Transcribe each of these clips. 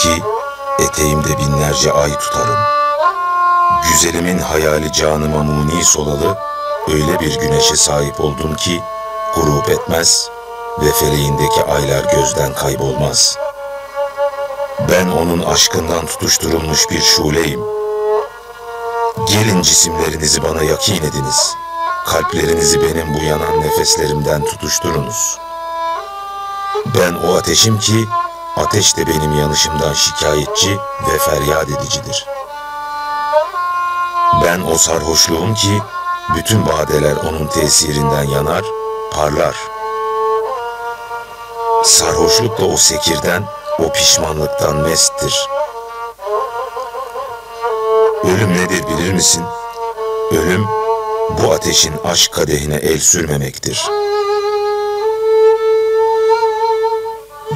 ki eteğimde binlerce ay tutarım. Güzelimin hayali canıma muni solalı, öyle bir güneşe sahip oldum ki grup etmez ve feleğindeki aylar gözden kaybolmaz. Ben onun aşkından tutuşturulmuş bir şuleyim. Gelin cisimlerinizi bana yakin ediniz. Kalplerinizi benim bu yanan nefeslerimden tutuşturunuz. Ben o ateşim ki, ateş de benim yanışımdan şikayetçi ve feryat edicidir. Ben o sarhoşluğum ki, bütün badeler onun tesirinden yanar, parlar. Sarhoşluk da o sekirden, o pişmanlıktan mesttir. Ölüm nedir bilir misin? Ölüm, bu ateşin aşk kadehine el sürmemektir.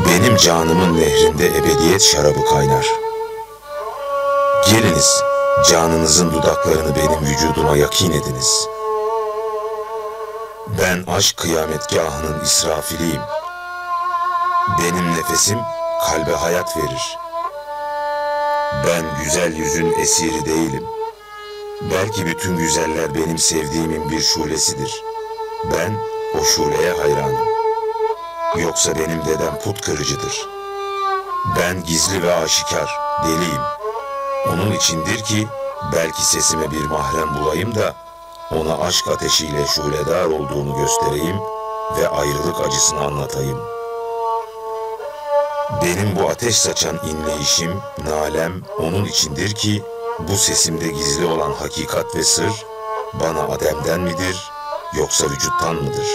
Benim canımın nehrinde ebediyet şarabı kaynar. Geliniz, canınızın dudaklarını benim vücuduma yakin ediniz. Ben aşk kıyametgahının israfiliyim. Benim nefesim kalbe hayat verir. Ben güzel yüzün esiri değilim. Belki bütün güzeller benim sevdiğimin bir şulesidir. Ben o şuleye hayranım. Yoksa benim dedem put kırıcıdır. Ben gizli ve aşikar, deliyim. Onun içindir ki belki sesime bir mahrem bulayım da ona aşk ateşiyle şuledar olduğunu göstereyim ve ayrılık acısını anlatayım. Benim bu ateş saçan inleyişim, nalem onun içindir ki bu sesimde gizli olan hakikat ve sır bana Adem'den midir yoksa vücuttan mıdır?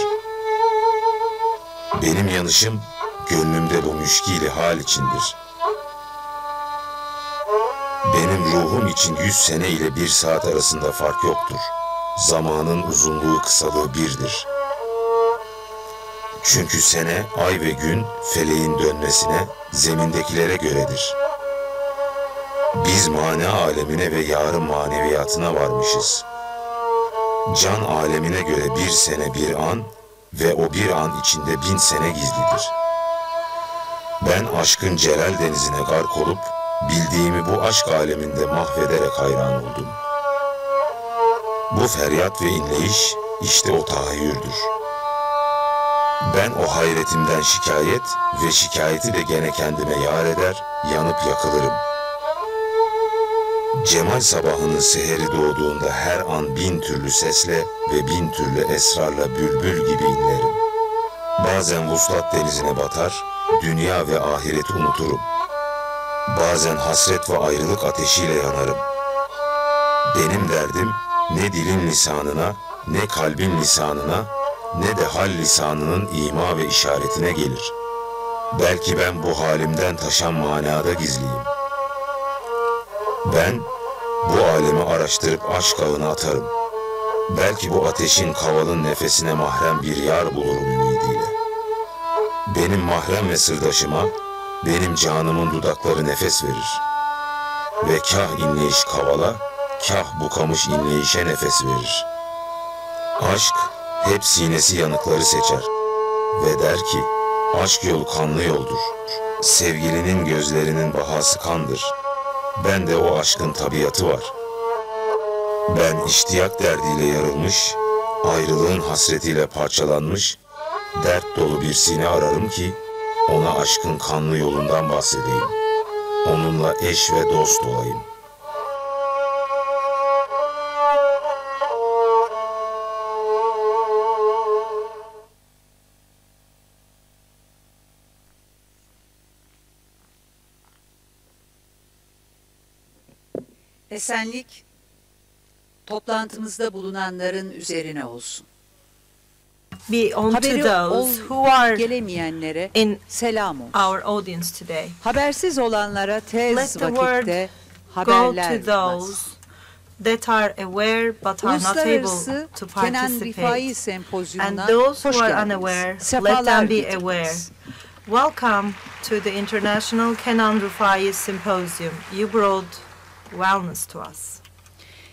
Benim yanışım gönlümde bu müşkili hal içindir. Benim ruhum için 100 sene ile 1 saat arasında fark yoktur. Zamanın uzunluğu kısalığı birdir. Çünkü sene, ay ve gün feleğin dönmesine, zemindekilere göredir. Biz mana alemine ve yarın maneviyatına varmışız. Can alemine göre 1 sene 1 an ve o 1 an içinde 1000 sene gizlidir. Ben aşkın celal denizine gark olup, bildiğimi bu aşk aleminde mahvederek hayran oldum. Bu feryat ve inleyiş işte o tahayyürdür. Ben o hayretimden şikayet ve şikayeti de gene kendime yar eder, yanıp yakılırım. Cemal sabahının seheri doğduğunda her an 1000 türlü sesle ve 1000 türlü esrarla bülbül gibi inlerim. Bazen vuslat denizine batar, dünya ve ahireti unuturum. Bazen hasret ve ayrılık ateşiyle yanarım. Benim derdim ne dilin lisanına, ne kalbin lisanına, ne de hal lisanının ima ve işaretine gelir. Belki ben bu halimden taşan manada gizliyim. Ben bu alemi araştırıp aşk ağına atarım. Belki bu ateşin kavalın nefesine mahrem bir yar bulurum ümidiyle. Benim mahrem ve sırdaşıma, benim canımın dudakları nefes verir. Ve kah inleyiş kavala, kah bu kamış inleyişe nefes verir. Aşk hep sinesi yanıkları seçer ve der ki, aşk yolu kanlı yoldur. Sevgilinin gözlerinin bahası kandır. Ben de o aşkın tabiatı var. Ben iştiyak derdiyle yarılmış, ayrılığın hasretiyle parçalanmış, dert dolu bir sine ararım ki, ona aşkın kanlı yolundan bahsedeyim. Onunla eş ve dost olayım. Esenlik, toplantımızda bulunanların üzerine olsun. Be on to Haberi those who are gelemeyenlere in selam olsun. our audience today. Habersiz olanlara Let tez the word vakitte go haberler to those ulaşsın. that are aware but are not able Uluslararası to Kenan Rifai participate. And Sempozyumuna those hoş who are geldiniz. unaware, let Sefalar them be getirdiniz. aware. Welcome to the International Kenan Rifai Symposium. You brought wellness to us.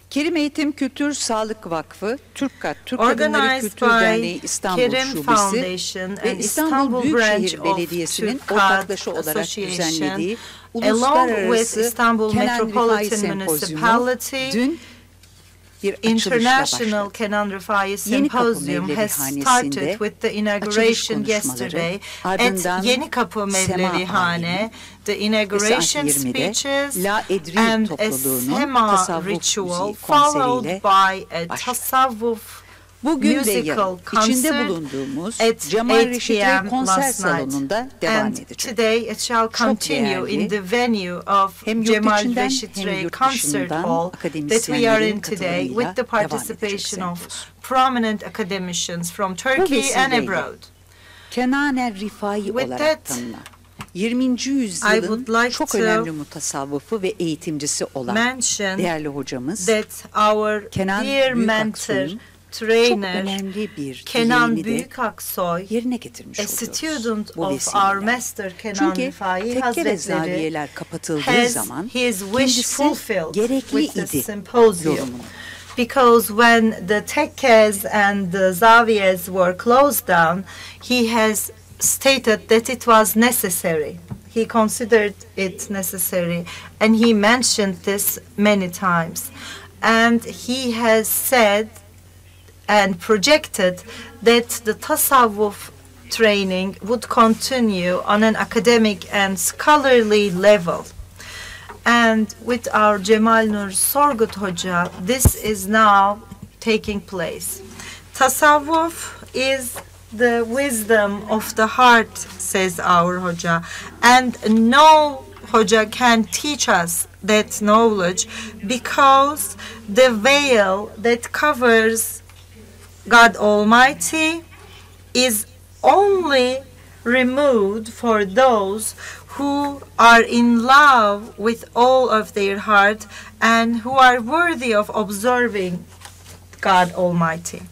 Kerim Eğitim Kültür Sağlık Vakfı, Türk Kadınları Organized Kültür by Derneği İstanbul Kerim Şubesi Foundation ve and İstanbul Istanbul Branch Büyükşehir of Belediyesi'nin Türk Kad ortaklaşa olarak Association düzenlediği along with Uluslararası Istanbul Kenan Rifai Metropolitan Sempozyumu Municipality, dün bir açılışla International başladı. Kenan Rifai Yeni Kapı Symposium Mevlevi has started Hanesi'nde with the açılış inauguration konuşmaları, yesterday ardından at Yeni Kapı Mevlevi Hane, the ve inauguration saat 20'de speeches La Edri and a topluluğunun Sema Tasavvuf ritual müziği followed konseriyle by a başladı. Tasawwuf Bugün ve musical yarın içinde concert bulunduğumuz at Cemal 8 Reşit ve p.m. Konser last night. salonunda devam And edecek. today it shall continue in the venue of hem yurt Cemal içinden Reşit hem yurt Concert dışından Hall that we are akademisyenlerin in today katılımıyla with the devam edecek participation of sempozyum. prominent academicians from Bu Turkey and vesileyle abroad. Kenan er-Rifâî With olarak that, tanınan 20. I yüzyılın would like çok to önemli mutasavvıfı ve eğitimcisi olan mention değerli hocamız that our Kenan dear mentor, Büyükaksoy'un çok trainer, önemli bir Kenan dileğini de Büyükaksoy, yerine getirmiş a oluyoruz student bu of our vesileyle. master Kenan Çünkü Rifai tekke ve Hazretleri zaviyeler kapatıldığı has zaman his wish kendisi fulfilled gerekli with the idi symposium. yorumunu. Because when the tekkes and the zaviyas were closed down, he has stated that it was necessary. He considered it necessary, and he mentioned this many times. And he has said and projected that the Tasawwuf training would continue on an academic and scholarly level. And with our Cemal Nur Sorgut Hoca, this is now taking place. Tasawwuf is the wisdom of the heart, says our Hoca, and no Hoca can teach us that knowledge because the veil that covers God Almighty is only removed for those who are in love with all of their heart and who are worthy of observing God Almighty.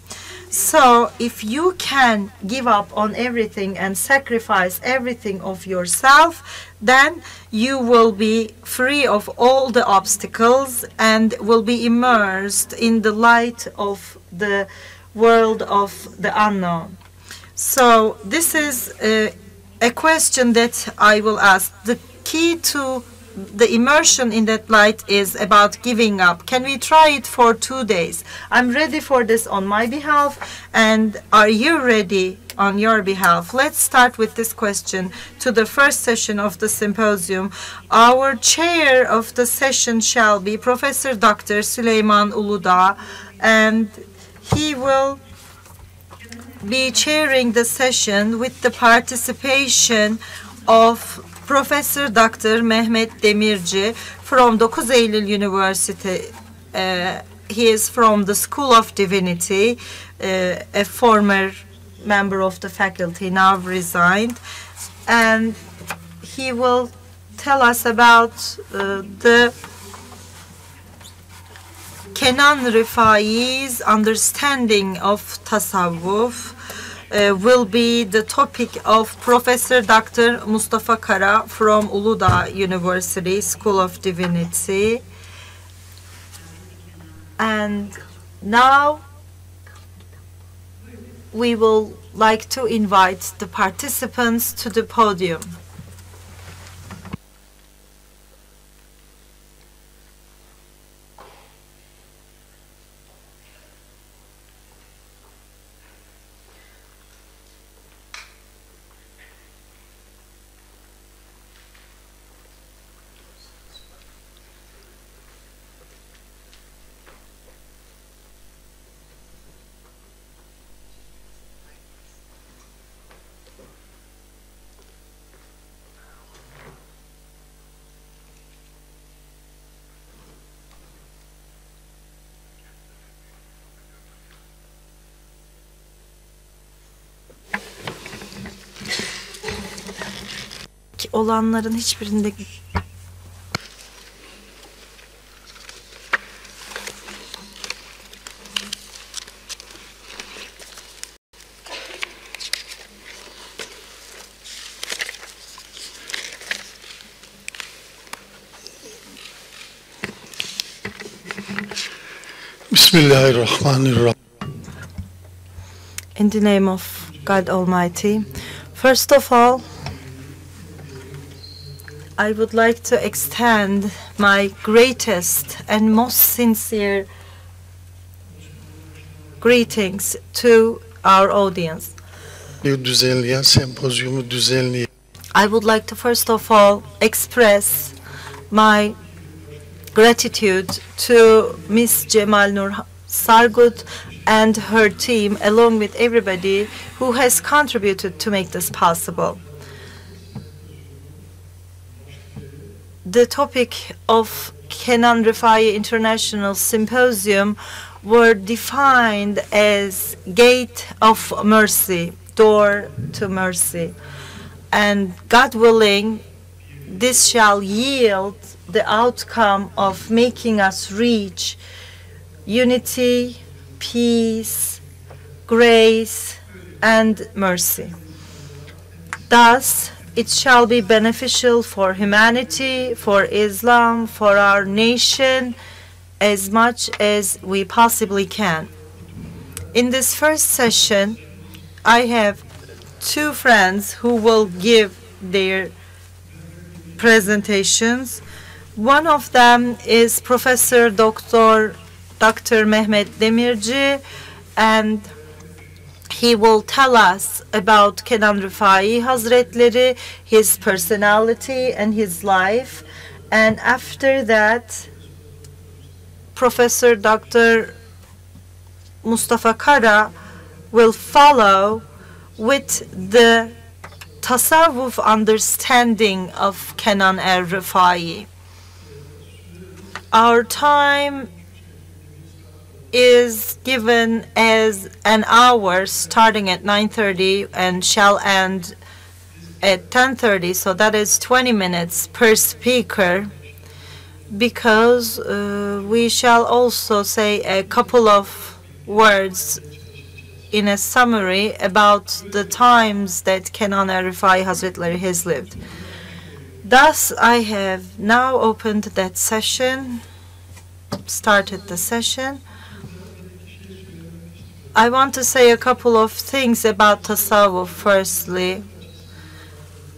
So if you can give up on everything and sacrifice everything of yourself, then you will be free of all the obstacles and will be immersed in the light of the world of the unknown. So this is a question that I will ask. The key to the immersion in that light is about giving up. Can we try it for 2 days? I'm ready for this on my behalf, and are you ready on your behalf? Let's start with this question to the first session of the symposium. Our chair of the session shall be Professor Dr. Süleyman Uludağ, and he will be chairing the session with the participation of Professor Dr. Mehmet Demirci from 9 Eylül University. He is from the School of Divinity, a former member of the faculty, now resigned, and he will tell us about the Kenan Rifai's understanding of Tasawwuf. Will be the topic of Professor Dr. Mustafa Kara from Uludağ University School of Divinity. And now we will like to invite the participants to the podium. Olanların hiçbirinde Bismillahirrahmanirrahim. In the name of God Almighty, first of all, I would like to extend my greatest and most sincere greetings to our audience. Düzenleyen, sempozyumu düzenleyen I would like to first of all express my gratitude to Miss Cemal Nur Sargut and her team, along with everybody who has contributed to make this possible. The topic of Kenan Rifai International Symposium were defined as Gate of Mercy, door to mercy. And God willing, this shall yield the outcome of making us reach unity, peace, grace, and mercy. Thus, it shall be beneficial for humanity, for Islam, for our nation, as much as we possibly can. In this first session, I have two friends who will give their presentations. One of them is Professor Dr. Mehmet Demirci, and he will tell us about Kenan Rifai Hazretleri, his personality and his life. And after that, Professor Dr. Mustafa Kara will follow with the Tasawwuf understanding of Kenan er-Rifâî. Our time is given as an hour starting at 9:30 and shall end at 10:30, so that is 20 minutes per speaker, because we shall also say a couple of words in a summary about the times that Kenan er-Rifai Hazretleri has lived. Thus, I have now opened that session, started the session. I want to say a couple of things about Tasawwuf firstly.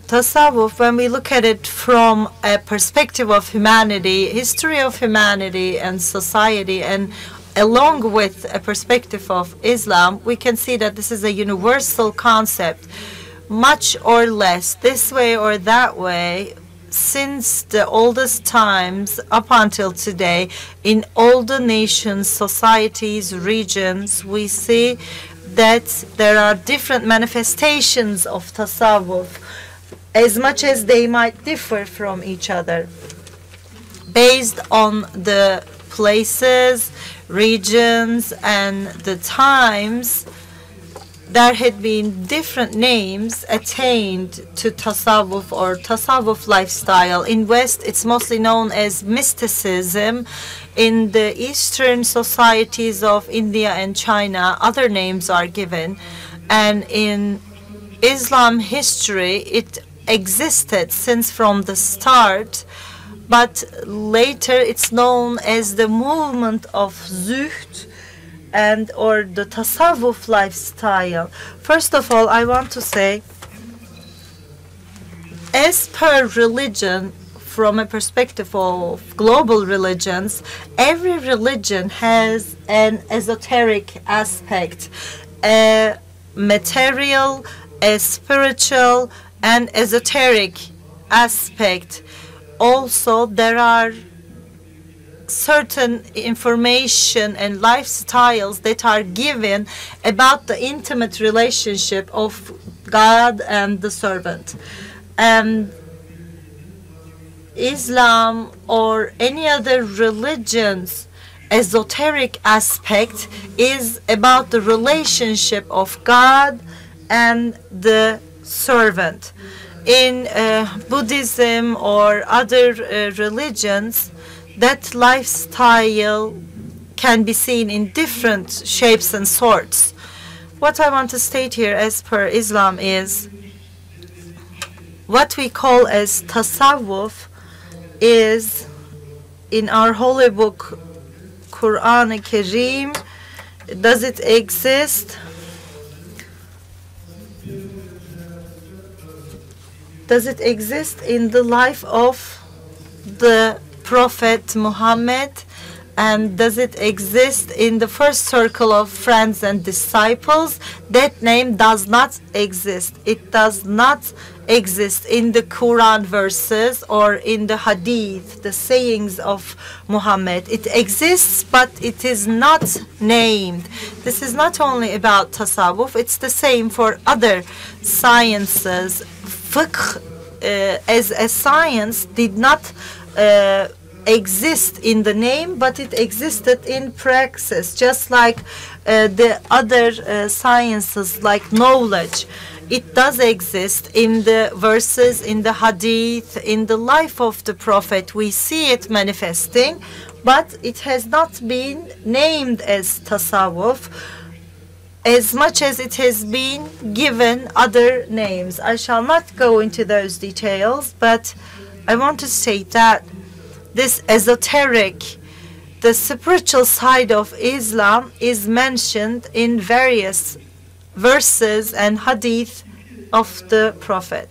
Tasawwuf, when we look at it from a perspective of humanity, history of humanity and society, and along with a perspective of Islam, we can see that this is a universal concept, much or less, this way or that way, since the oldest times up until today. In all the nations, societies, regions, we see that there are different manifestations of Tasawwuf, as much as they might differ from each other, based on the places, regions, and the times. There had been different names attained to Tasawwuf or Tasawwuf lifestyle. In West, it's mostly known as mysticism. In the Eastern societies of India and China, other names are given. And in Islam history, it existed since from the start, but later it's known as the movement of Zuhd, and or the Tasawwuf lifestyle. First of all, I want to say, as per religion, from a perspective of global religions, every religion has an esoteric aspect, a material, a spiritual, and esoteric aspect. Also, there are certain information and lifestyles that are given about the intimate relationship of God and the servant. And Islam or any other religion's esoteric aspect is about the relationship of God and the servant. In Buddhism or other religions, that lifestyle can be seen in different shapes and sorts. What I want to state here as per Islam is what we call as Tasawwuf is, in our holy book Quran Kareem, does it exist? does it exist in the life of the Prophet Muhammad? And does it exist in the first circle of friends and disciples? That name does not exist. It does not exist in the Quran verses or in the hadith, the sayings of Muhammad. It exists, but it is not named. This is not only about tasawwuf, it's the same for other sciences. Fiqh as a science did not exist in the name, but it existed in praxis, just like the other sciences like knowledge. It does exist in the verses, in the hadith, in the life of the Prophet. We see it manifesting, but it has not been named as tasawwuf as much as it has been given other names. I shall not go into those details, but I want to state that this esoteric, the spiritual side of Islam is mentioned in various verses and hadith of the Prophet.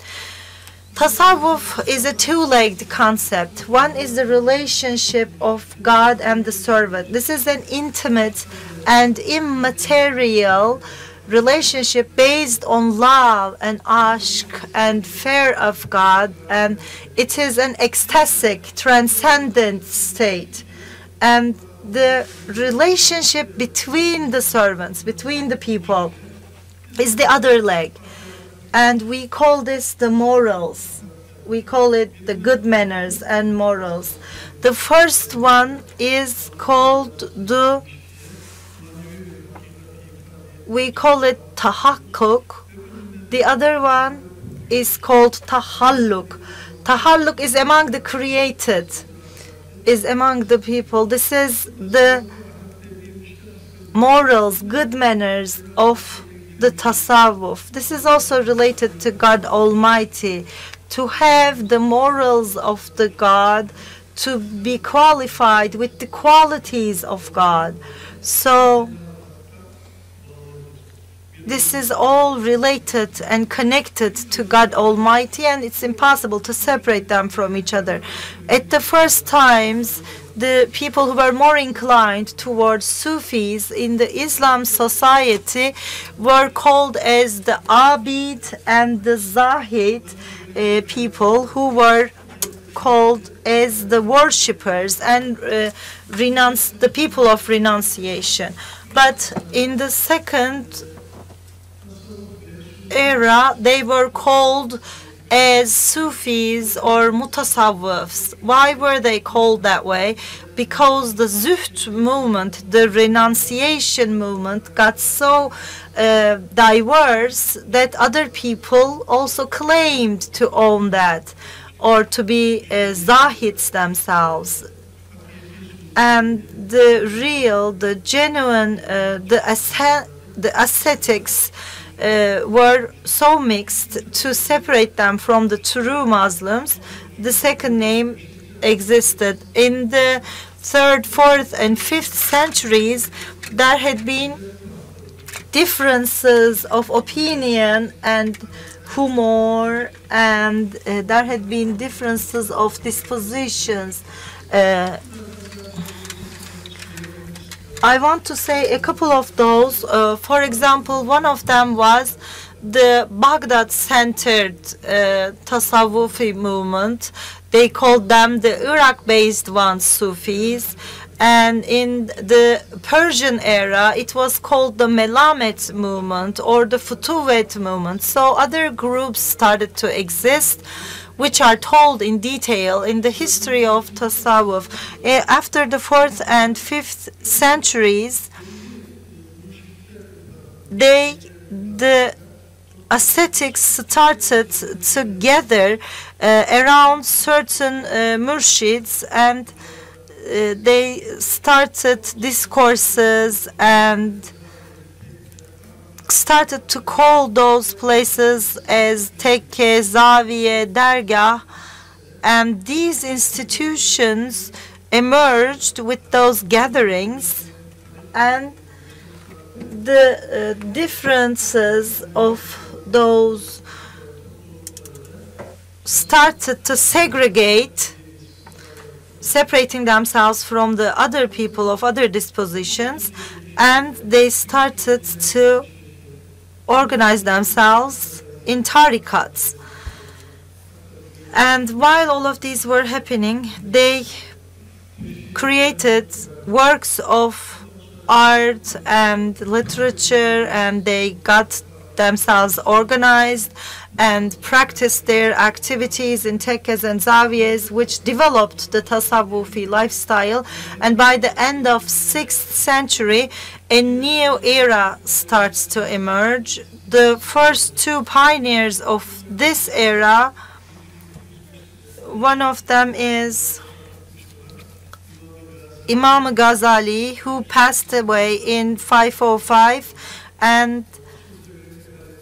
Tasawwuf is a two-legged concept. One is the relationship of God and the servant. This is an intimate and immaterial relationship based on love and ashq and fear of God, and it is an ecstatic, transcendent state. And the relationship between the servants, between the people, is the other leg. And we call this the morals. We call it the good manners and morals. The first one is called we call it tahakkuk. The other one is called tahalluk. Tahalluk is among the created, is among the people. This is the morals, good manners of the tasawwuf. This is also related to God Almighty, to have the morals of the God, to be qualified with the qualities of God. So this is all related and connected to God Almighty, and it's impossible to separate them from each other. At the first times, the people who were more inclined towards Sufis in the Islam society were called as the Abid and the Zahid people, who were called as the worshippers and the people of renunciation. But in the second era, they were called as Sufis or Mutasawwifs. Why were they called that way? Because the Zuhd movement, the renunciation movement, got so diverse that other people also claimed to own that, or to be Zahids themselves. And the real, the genuine, the ascetics were so mixed to separate them from the true Muslims. The second name existed. In the 3rd, 4th, and 5th centuries, there had been differences of opinion and humor, and there had been differences of dispositions. I want to say a couple of those. For example, one of them was the Baghdad-centered Tasawwufi movement. They called them the Iraq-based ones, Sufis. And in the Persian era, it was called the Melamet movement or the Futuwet movement. So other groups started to exist, which are told in detail in the history of Tasawwuf. After the 4th and 5th centuries, the ascetics started together around certain murshids, and they started discourses and started to call those places as tekke, zaviye, dergah, and these institutions emerged with those gatherings, and the differences of those started to segregate, separating themselves from the other people of other dispositions, and they started to organize themselves in tarikats. And while all of these were happening, they created works of art and literature, and they got themselves organized and practiced their activities in tekkes and zawiyas, which developed the Tasawwufi lifestyle. And by the end of 6th century, a new era starts to emerge. The first two pioneers of this era, one of them is Imam Ghazali, who passed away in 505, and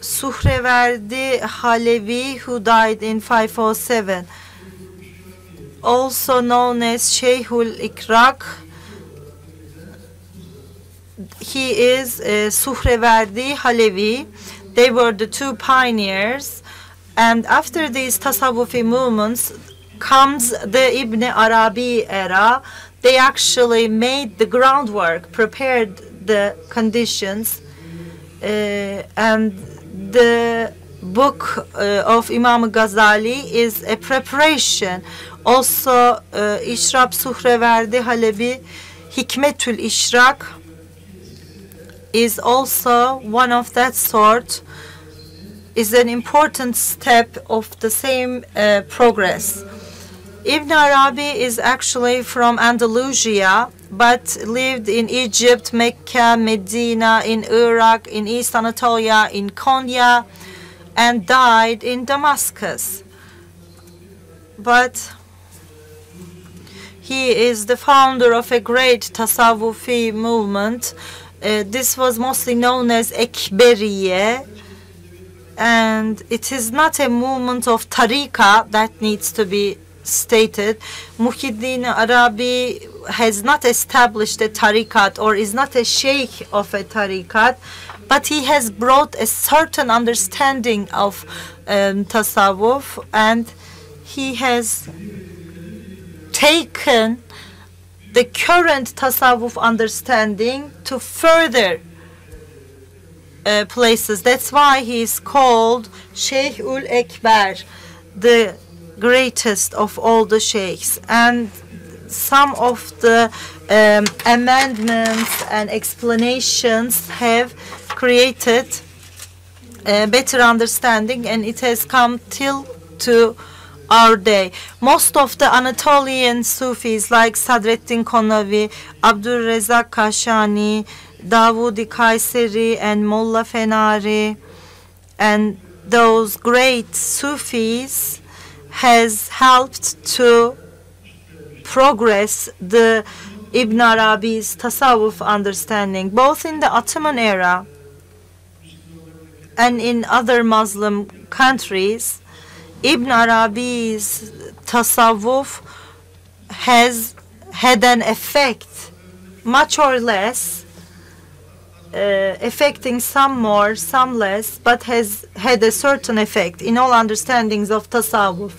Suhreverdi Halevi, who died in 507, also known as Sheikhul Ikrak. He is Suhreverdi Halevi. They were the two pioneers, and after these Tasawwufi movements comes the Ibn Arabi era. They actually made the groundwork, prepared the conditions, and the book of Imam Ghazali is a preparation. Also, İşrab Suhreverdi Halebi, Hikmetül İşrak is also one of that sort, is an important step of the same progress. Ibn Arabi is actually from Andalusia, but lived in Egypt, Mecca, Medina, in Iraq, in East Anatolia, in Konya, and died in Damascus. But he is the founder of a great Tasawwufi movement. This was mostly known as Ekberiye, and it is not a movement of tariqa that needs to be stated. Muhyiddin Arabi has not established a tariqat or is not a sheikh of a tariqat, but he has brought a certain understanding of tasawwuf, and he has taken the current tasawwuf understanding to further places. That's why he is called Sheikhul Ekber, the greatest of all the sheikhs. And some of the amendments and explanations have created a better understanding, and it has come till to our day. Most of the Anatolian Sufis like Sadreddin Konavi, Abdurrezzak Kashani, Davudi Kayseri, and Molla Fenari, and those great Sufis has helped to progress the Ibn Arabi's Tasawwuf understanding, both in the Ottoman era and in other Muslim countries. Ibn Arabi's Tasawwuf has had an effect, much or less, affecting some more, some less, but has had a certain effect in all understandings of Tasawwuf.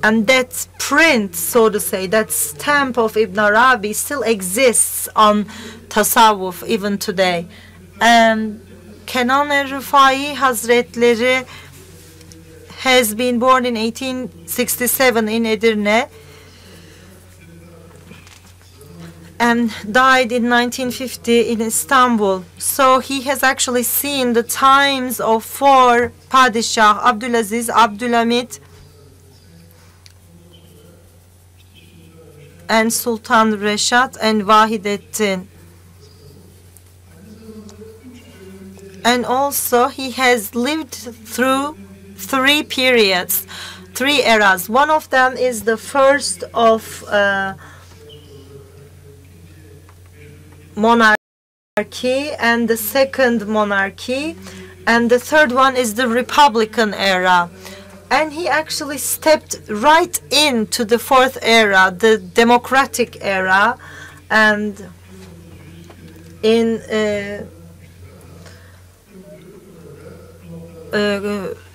And that print, so to say, that stamp of Ibn Arabi still exists on Tasawwuf even today. And Kenan Rifai Hazretleri has been born in 1867 in Edirne and died in 1950 in Istanbul. So he has actually seen the times of four Padishah, Abdulaziz, Abdülhamid, and Sultan Reşat and Vahidettin. And also he has lived through three periods, three eras. One of them is the first of monarchy, and the second monarchy, and the third one is the Republican era. And he actually stepped right into the fourth era, the democratic era, and in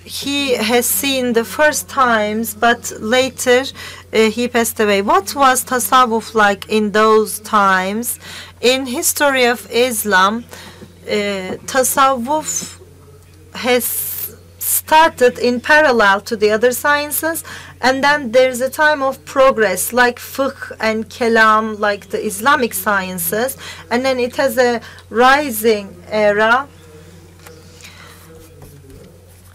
he has seen the first times, but later he passed away. What was Tasawwuf like in those times? In history of Islam, Tasawwuf has started in parallel to the other sciences, and then there's a time of progress like fiqh and kalam, like the Islamic sciences, and then it has a rising era,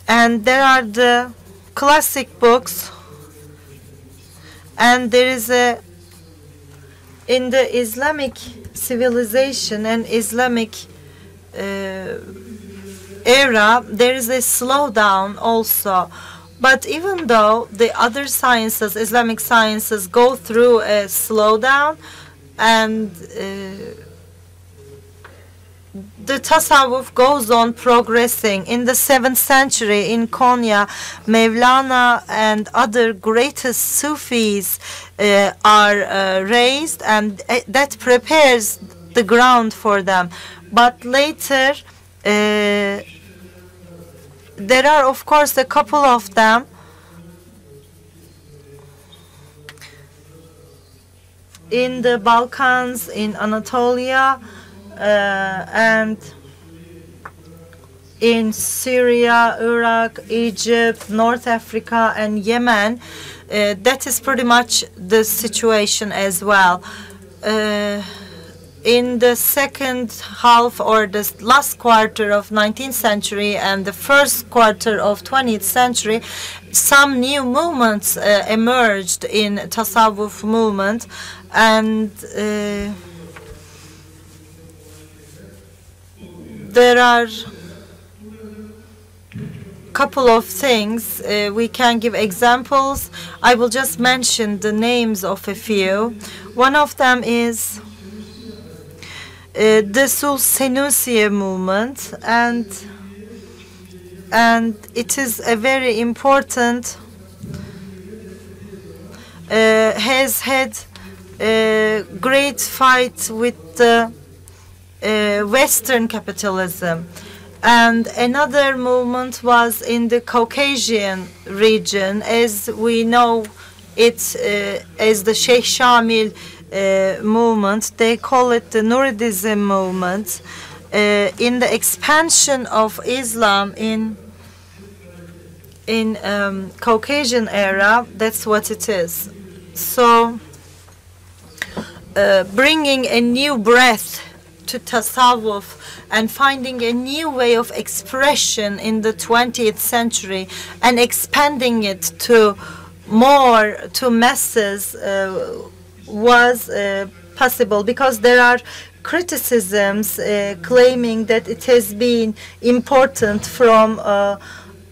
and there are the classic books, and there is a, in the Islamic civilization and Islamic era, there is a slowdown also. But even though the other sciences, Islamic sciences, go through a slowdown, and the Tasawwuf goes on progressing. In the 7th century in Konya, Mevlana and other greatest Sufis are raised, and that prepares the ground for them. But later, there are, of course, a couple of them in the Balkans, in Anatolia, and in Syria, Iraq, Egypt, North Africa, and Yemen. That is pretty much the situation as well. In the second half or the last quarter of 19th century and the first quarter of 20th century, some new movements emerged in Tasawwuf movement, and there are couple of things. We can give examples. I will just mention the names of a few. One of them is the Sul-Senussi movement, and it is a very important, has had a great fight with the Western capitalism. And another movement was in the Caucasian region, as we know it as the Sheikh Shamil movement. They call it the Nuridism movement. In the expansion of Islam in Caucasian era, that's what it is. So bringing a new breath to Tasawwuf and finding a new way of expression in the 20th century and expanding it to more, to masses, was possible, because there are criticisms claiming that it has been important from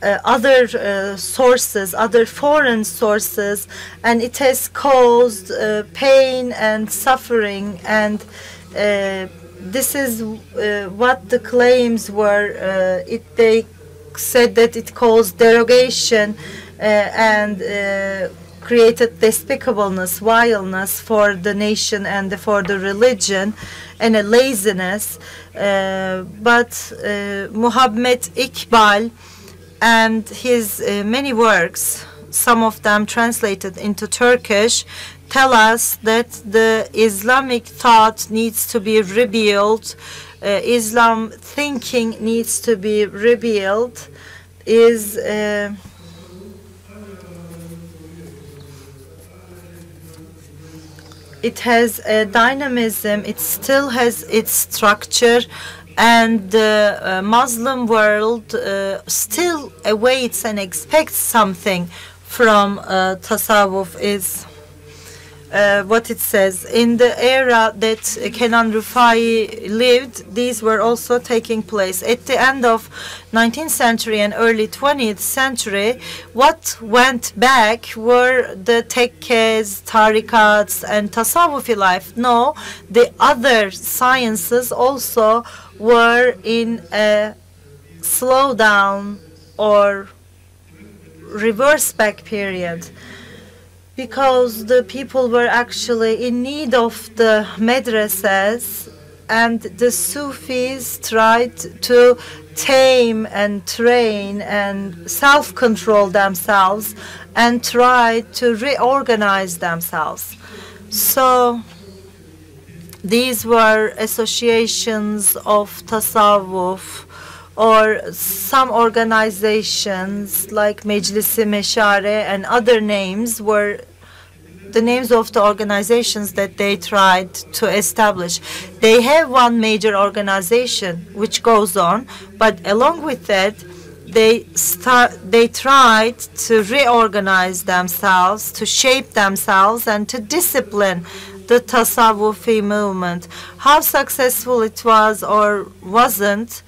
other sources, other foreign sources, and it has caused pain and suffering, and this is what the claims were. They said that it caused derogation and created despicableness, vileness for the nation and for the religion, and a laziness. But Muhammad Iqbal and his many works, some of them translated into Turkish, tell us that the Islamic thought needs to be rebuilt, Islam thinking needs to be rebuilt, it has a dynamism, it still has its structure, and the Muslim world still awaits and expects something from Tasawwuf, is what it says. In the era that Kenan Rifai lived, these were also taking place. At the end of 19th century and early 20th century, what went back were the tekkes, tarikats, and Tasawwufi life. No, the other sciences also were in a slowdown or reverse back period, because the people were actually in need of the madrasas, and the Sufis tried to tame and train and self-control themselves and try to reorganize themselves. So these were associations of Tasawwuf, or some organizations like Meclisi Meşare and other names were the names of the organizations that they tried to establish. They have one major organization which goes on, but along with that, they tried to reorganize themselves, to shape themselves, and to discipline the Tasawwufi movement. How successful it was or wasn't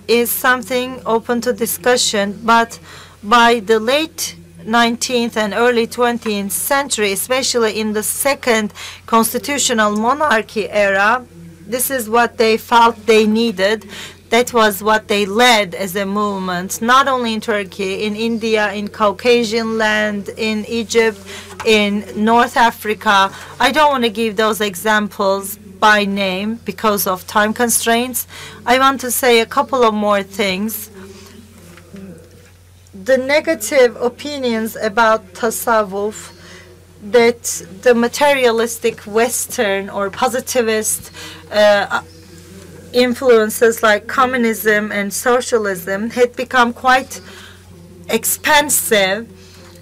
is something open to discussion, but by the late 19th and early 20th century, especially in the second constitutional monarchy era, this is what they felt they needed. That was what they led as a movement, not only in Turkey, in India, in Caucasian land, in Egypt, in North Africa. I don't want to give those examples by name because of time constraints. I want to say a couple of more things. The negative opinions about Tasawwuf, that the materialistic Western or positivist influences like communism and socialism had become quite expansive,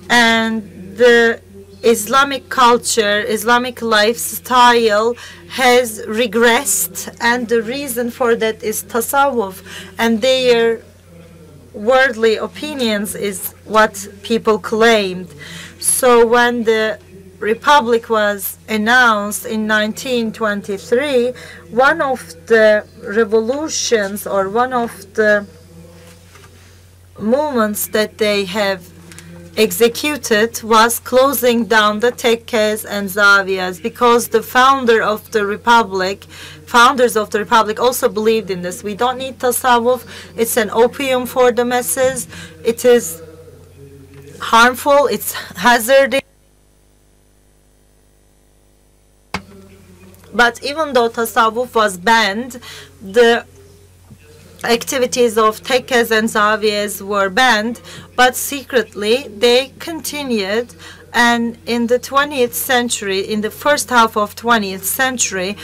and the Islamic culture, Islamic lifestyle has regressed, and the reason for that is Tasawwuf, and their worldly opinions is what people claimed. So when the Republic was announced in 1923, one of the revolutions or one of the movements that they have executed was closing down the tekkes and zawiyas, because the founders of the Republic also believed in this. We don't need Tasawwuf. It's an opium for the masses. It is harmful. It's hazardous. But even though Tasawwuf was banned, the activities of tekkes and zawiyas were banned, but secretly they continued. And in the 20th century, in the first half of 20th century,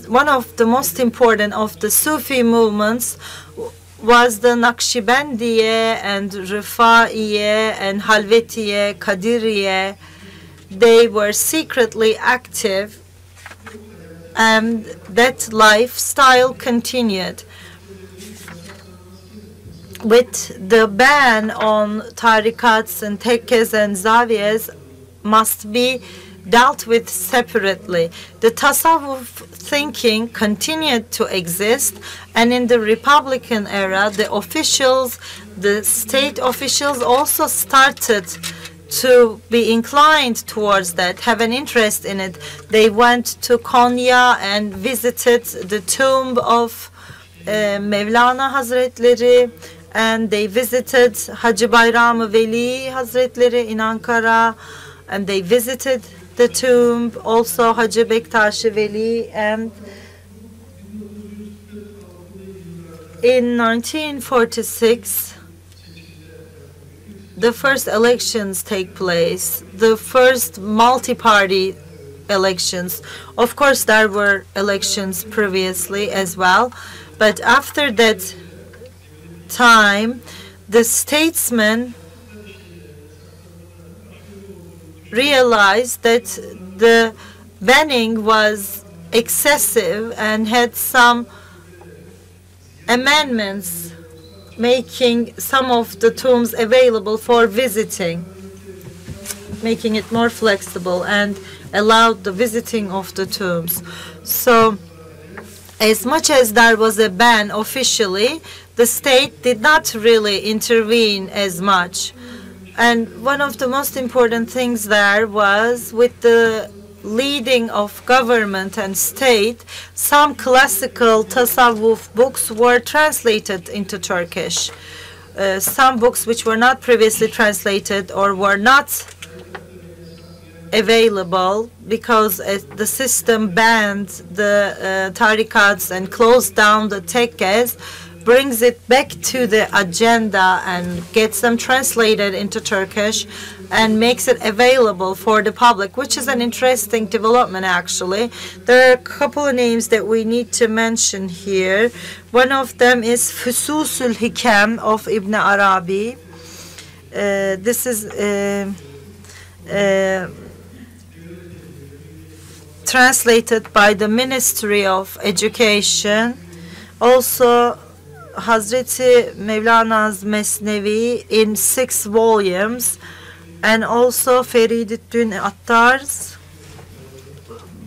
one of the most important of the Sufi movements was the Naqshbandiye and Rifaiye and Halvetiye, Kadiriye. They were secretly active, and that lifestyle continued. With the ban on tarikats and tekkes and zawiyas must be dealt with separately. The Tasawwuf thinking continued to exist, and in the Republican era, the state officials also started to be inclined towards that, have an interest in it. They went to Konya and visited the tomb of Mevlana Hazretleri, and they visited Hacı Bayram Veli Hazretleri in Ankara, and they visited the tomb, also Hacı Bektaş Veli. And in 1946, the first elections take place, the first multi-party elections. Of course, there were elections previously as well, but after that time, the statesmen realized that the banning was excessive and had some amendments making some of the tombs available for visiting, making it more flexible and allowed the visiting of the tombs. So as much as there was a ban officially, the state did not really intervene as much. And one of the most important things there was, with the leading of government and state, some classical Tasawwuf books were translated into Turkish. Some books which were not previously translated or were not available because the system banned the tarikats and closed down the tekkes, brings it back to the agenda and gets them translated into Turkish and makes it available for the public, which is an interesting development actually. There are a couple of names that we need to mention here. One of them is Fususul Hikem of Ibn Arabi. This is translated by the Ministry of Education. Also, Hazreti Mevlana''s Mesnevi in 6 volumes, and also Feriduddin Attar's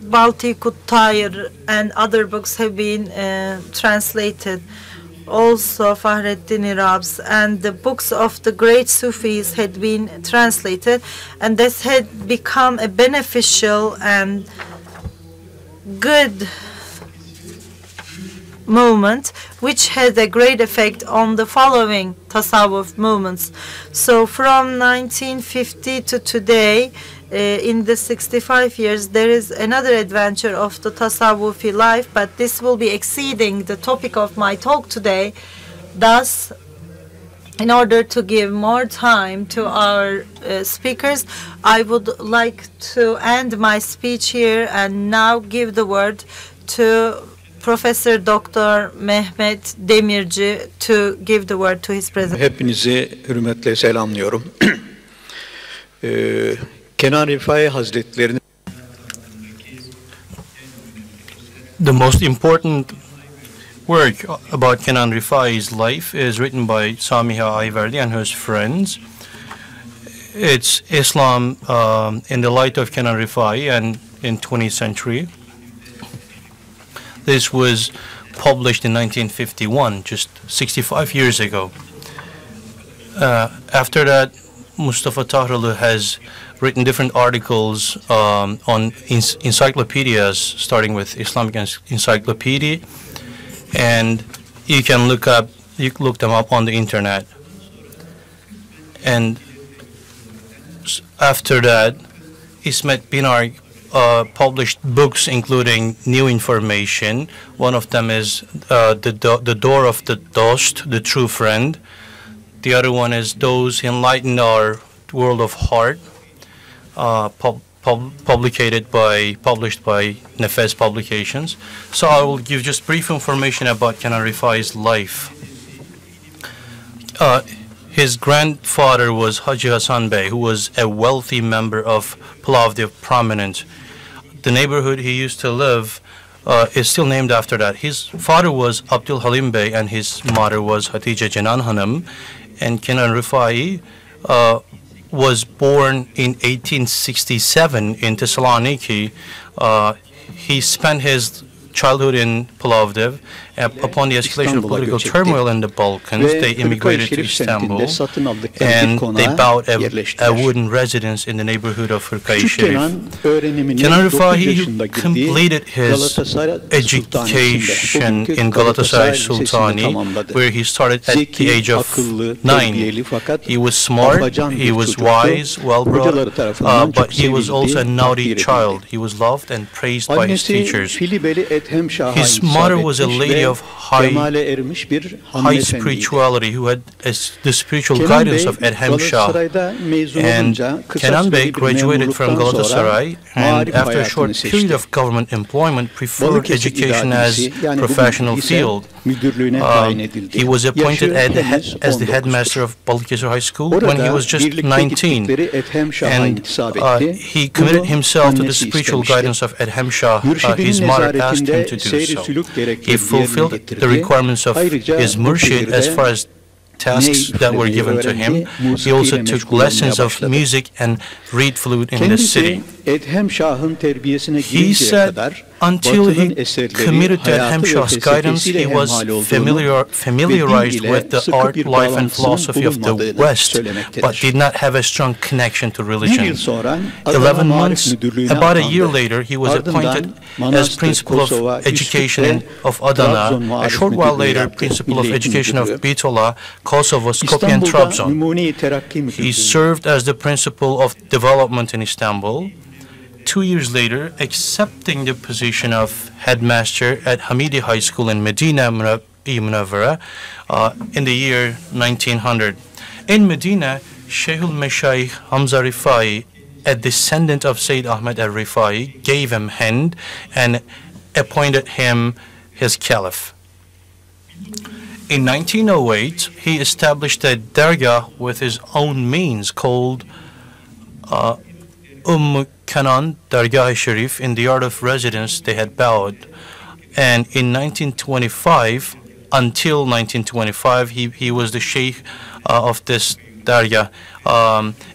Balti Kuttayr and other books have been translated. Also Fahreddin Irab's and the books of the great Sufis had been translated, and this had become a beneficial and good movement which had a great effect on the following Tasawwuf movements. So from 1950 to today, in the 65 years, there is another adventure of the Tasawwufi life, but this will be exceeding the topic of my talk today. Thus, in order to give more time to our speakers, I would like to end my speech here and now give the word to Professor Dr. Mehmet Demirci to give the word to his president. Hepinizi hürmetle selamlıyorum. Kenan Rifai Hazretlerinin The most important work about Kenan Rifai's life is written by Samiha Ayverdi and his friends. It's Islam in the light of Kenan Rifai and in 20th century. This was published in 1951, just 65 years ago. After that, Mustafa Tahralı has written different articles on encyclopedias, starting with Islamic Encyclopedia, and you can look them up on the internet. And after that, Ismet Binar published books including new information. One of them is The Door of the Dost, the True Friend. The other one is Those Enlighten Our World of Heart, published by Nefes Publications. So I will give just brief information about Kenan Rifai's life. His grandfather was Haji Hasan Bey, who was a wealthy member of Plovdiv prominent. The neighborhood he used to live is still named after that. His father was Abdul Halim Bey and his mother was Hatice Cenan Hanım. And Kenan Rifai was born in 1867 in Thessaloniki. He spent his childhood in Plovdiv. Upon the escalation of political turmoil in the Balkans, they immigrated to Istanbul and they bought a wooden residence in the neighborhood of Hırkayı Şerif. Kenan Rifai completed his education in Galatasaray Sultani, where he started at the age of 9. He was smart, he was wise, well-brought, but he was also a naughty child. He was loved and praised by his teachers. His mother was a lady of high spirituality who had the spiritual guidance of Edhem Shah. And Kenan Bey graduated from Galatasaray and after a short period of government employment preferred education as professional field. He was appointed as the headmaster of Balıkesir High School when he was just 19, and he committed himself to the spiritual guidance of Edhem Shah. His mother asked him to do so. He fulfilled the requirements of his murshid as far as tasks that were given to him. He also took lessons of music and reed flute in the city. He said until he committed to Edhem Shah's guidance, he was familiarized with the art, life, and philosophy of the West, but did not have a strong connection to religion. 11 months, about a year later, he was appointed as principal of education of Adana. A short while later, principal of education of Bitola, Kosovo, Skopje, and Trabzon. He served as the principal of development in Istanbul. 2 years later, accepting the position of headmaster at Hamidi High School in Medina Munawwara in the year 1900. In Medina, Sheikhul Meshayikh Hamza Rifai, a descendant of Sayyid Ahmed er-Rifâî, gave him hand and appointed him his caliph. In 1908, he established a dargah with his own means called Kenan Dargah Sharif in the art of residence they had bowed. And in 1925, until 1925, he was the sheikh of this dargah.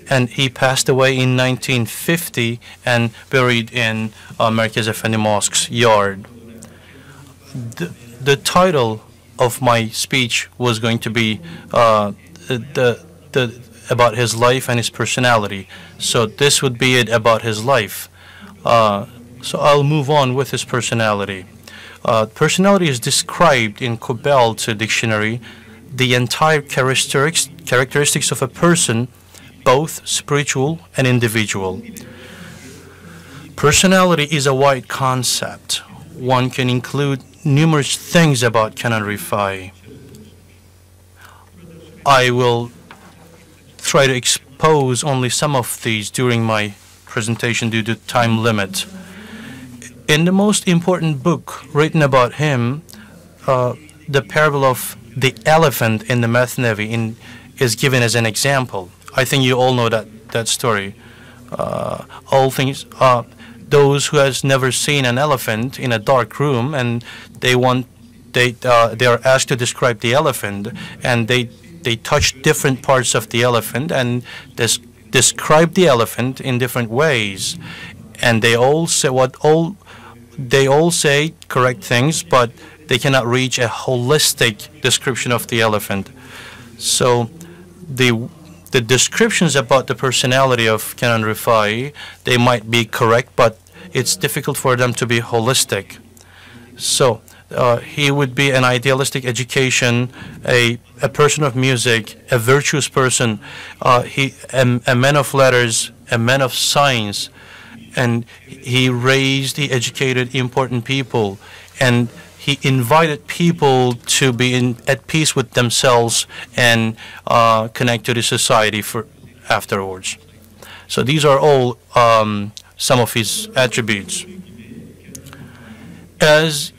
And he passed away in 1950 and buried in Merkez Efendi Mosque's yard. The title of my speech was going to be about his life and his personality. So this would be it about his life. So I'll move on with his personality. Personality is described in Kubel's dictionary, the entire characteristics of a person, both spiritual and individual. Personality is a wide concept. One can include numerous things about Kenan Rifai. I will try to expose only some of these during my presentation due to time limit. In the most important book written about him, the parable of the elephant in the Yayınevi is given as an example. I think you all know that story. Those who has never seen an elephant in a dark room and they are asked to describe the elephant, and they touch different parts of the elephant and describe the elephant in different ways, and they all say correct things, but they cannot reach a holistic description of the elephant. So the descriptions about the personality of Kenan Rifai, they might be correct, but it's difficult for them to be holistic. So he would be an idealistic education, a person of music, a virtuous person, a man of letters, a man of science, and he raised, he educated important people, and he invited people to be at peace with themselves and connect to the society afterwards. So these are all some of his attributes. As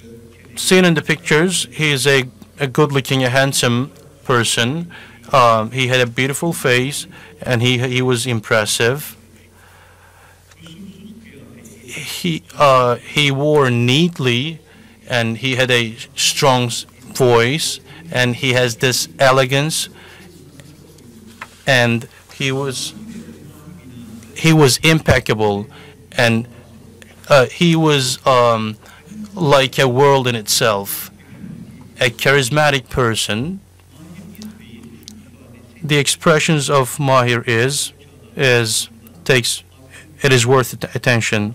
seen in the pictures, he is a good-looking, a handsome person. He had a beautiful face, and he was impressive. He wore neatly, and he had a strong voice, and he has this elegance, and he was impeccable, and he was like a world in itself, a charismatic person. The expressions of Mahir is worth attention.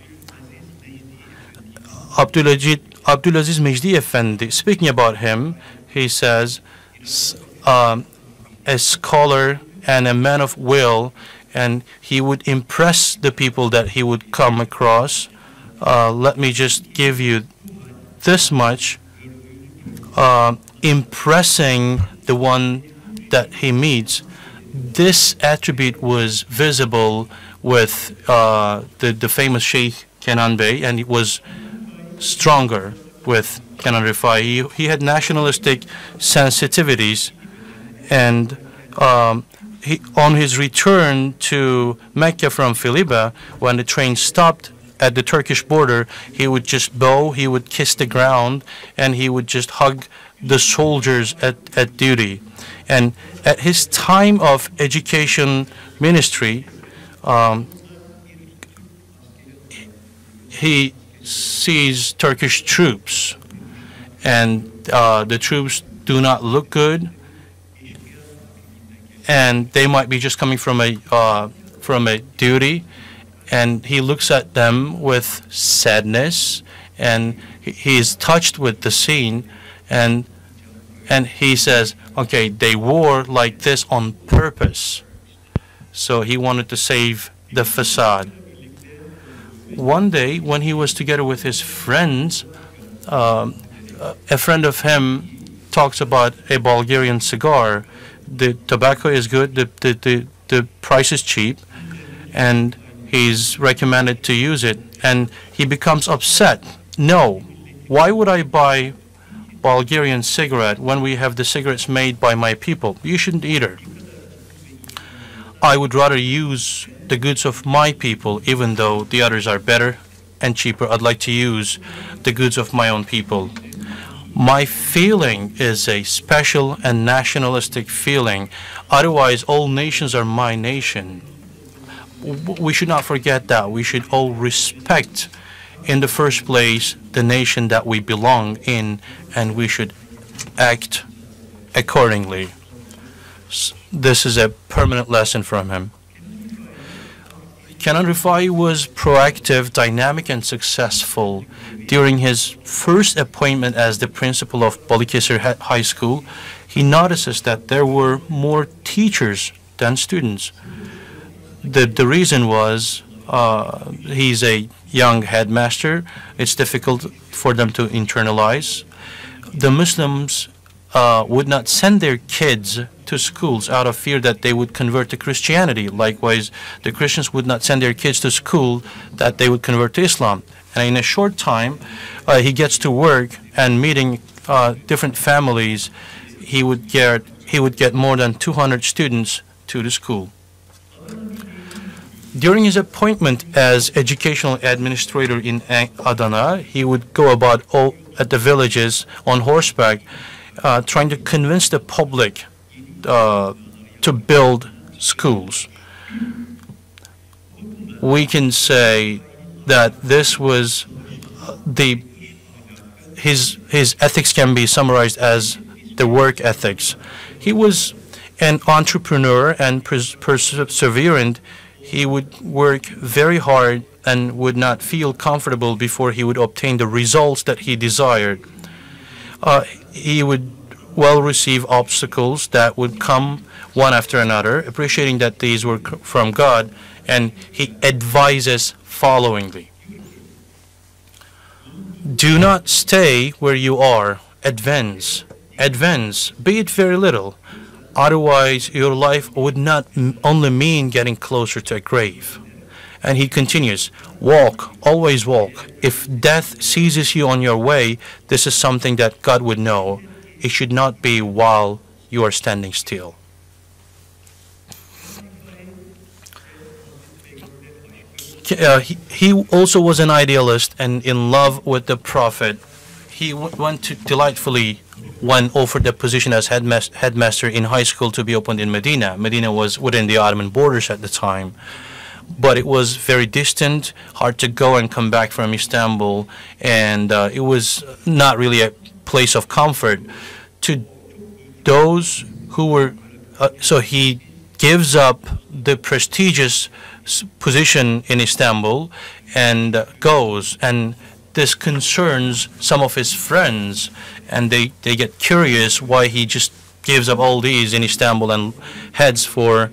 Abdülaziz Mecdi Efendi, speaking about him, he says, a scholar and a man of will, and he would impress the people that he would come across. Let me just give you this much, impressing the one that he meets. This attribute was visible with the famous Sheikh Kenan Bey, and it was stronger with Kenan Rifai. He had nationalistic sensitivities, and on his return to Mecca from Filiba, when the train stopped at the Turkish border, he would just bow, he would kiss the ground, and he would just hug the soldiers at duty. And at his time of education ministry, he sees Turkish troops, and the troops do not look good, and they might be just coming from a duty, and he looks at them with sadness, and he is touched with the scene, and he says, okay, they wore like this on purpose. So he wanted to save the facade. One day, when he was together with his friends, a friend of him talks about a Bulgarian cigar. The tobacco is good, the price is cheap, and he's recommended to use it, and he becomes upset. No, why would I buy Bulgarian cigarette when we have the cigarettes made by my people? You shouldn't either. I would rather use the goods of my people, even though the others are better and cheaper. I'd like to use the goods of my own people. My feeling is a special and nationalistic feeling. Otherwise, all nations are my nation. We should not forget that. We should all respect, in the first place, the nation that we belong in, and we should act accordingly. This is a permanent lesson from him. Kenan Rifai was proactive, dynamic, and successful. During his first appointment as the principal of Balıkesir High School, he notices that there were more teachers than students. The reason was he's a young headmaster. It's difficult for them to internalize. The Muslims would not send their kids to schools out of fear that they would convert to Christianity. Likewise, the Christians would not send their kids to school that they would convert to Islam. And in a short time, he gets to work and meeting different families. He would get more than 200 students to the school. During his appointment as educational administrator in Adana, he would go about all at the villages on horseback, trying to convince the public to build schools. We can say that this was his ethics can be summarized as the work ethics. He was an entrepreneur and perseverant. He would work very hard and would not feel comfortable before he would obtain the results that he desired. He would well receive obstacles that would come one after another, appreciating that these were from God, and he advises followingly. Do not stay where you are. Advance. Advance, be it very little. Otherwise, your life would not only mean getting closer to a grave. And he continues, walk, always walk. If death seizes you on your way, this is something that God would know. It should not be while you are standing still. He also was an idealist and in love with the Prophet. He went to delightfully when offered the position as headmaster in high school to be opened in Medina. Medina was within the Ottoman borders at the time, but it was very distant, hard to go and come back from Istanbul, and it was not really a place of comfort to those who were, so he gives up the prestigious position in Istanbul and goes, and this concerns some of his friends, and they get curious why he just gives up all these in Istanbul and heads for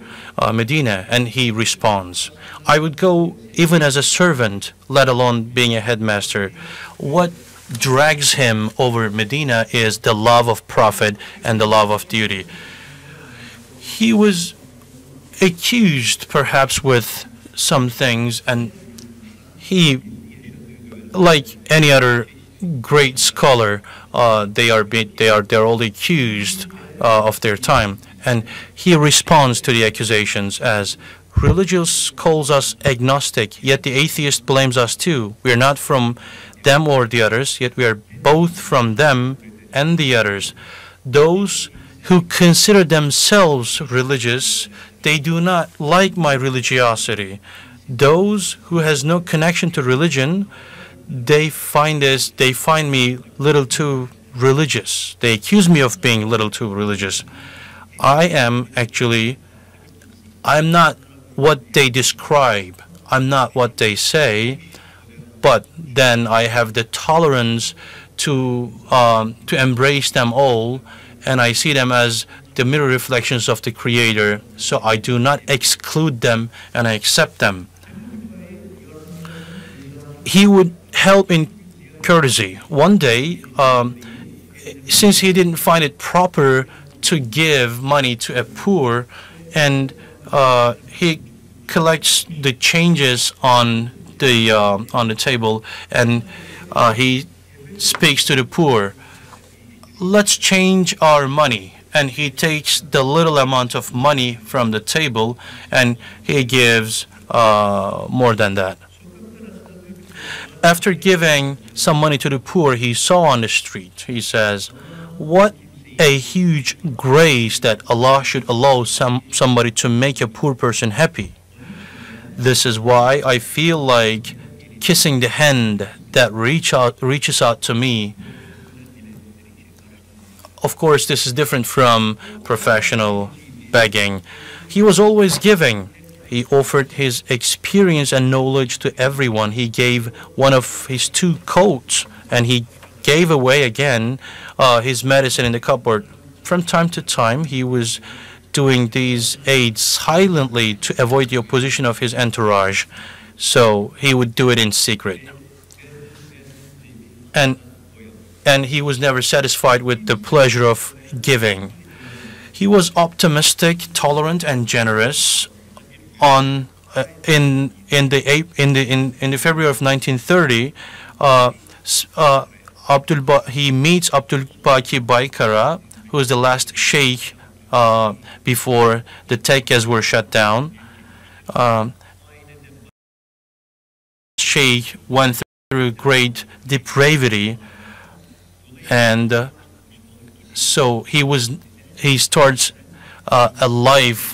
Medina, and he responds, I would go even as a servant, let alone being a headmaster. What drags him over Medina is the love of Prophet and the love of duty. He was accused perhaps with some things, and he, like any other great scholar, they're all accused of their time, and he responds to the accusations as, religious calls us agnostic, yet the atheist blames us too. We are not from them or the others, yet we are both from them and the others. Those who consider themselves religious, they do not like my religiosity. Those who has no connection to religion, they find me little too religious. They accuse me of being little too religious. I'm not what they describe. I'm not what they say, but then I have the tolerance to embrace them all, and I see them as the mirror reflections of the Creator, so I do not exclude them and I accept them. He would help in courtesy. One day, since he didn't find it proper to give money to a poor, and he collects the changes on the table, and he speaks to the poor. Let's change our money. And he takes the little amount of money from the table and he gives more than that. After giving some money to the poor he saw on the street, he says, "What a huge grace that Allah should allow somebody to make a poor person happy. This is why I feel like kissing the hand that reaches out to me." Of course, this is different from professional begging. He was always giving. He offered his experience and knowledge to everyone. He gave one of his 2 coats, and he gave away again his medicine in the cupboard. From time to time, he was doing these aids silently to avoid the opposition of his entourage. So he would do it in secret. And he was never satisfied with the pleasure of giving. He was optimistic, tolerant, and generous. In the February of 1930, he meets Abdul Baki Baykara, who is the last sheikh before the tekkas were shut down. Sheikh went through great depravity, and so he starts a life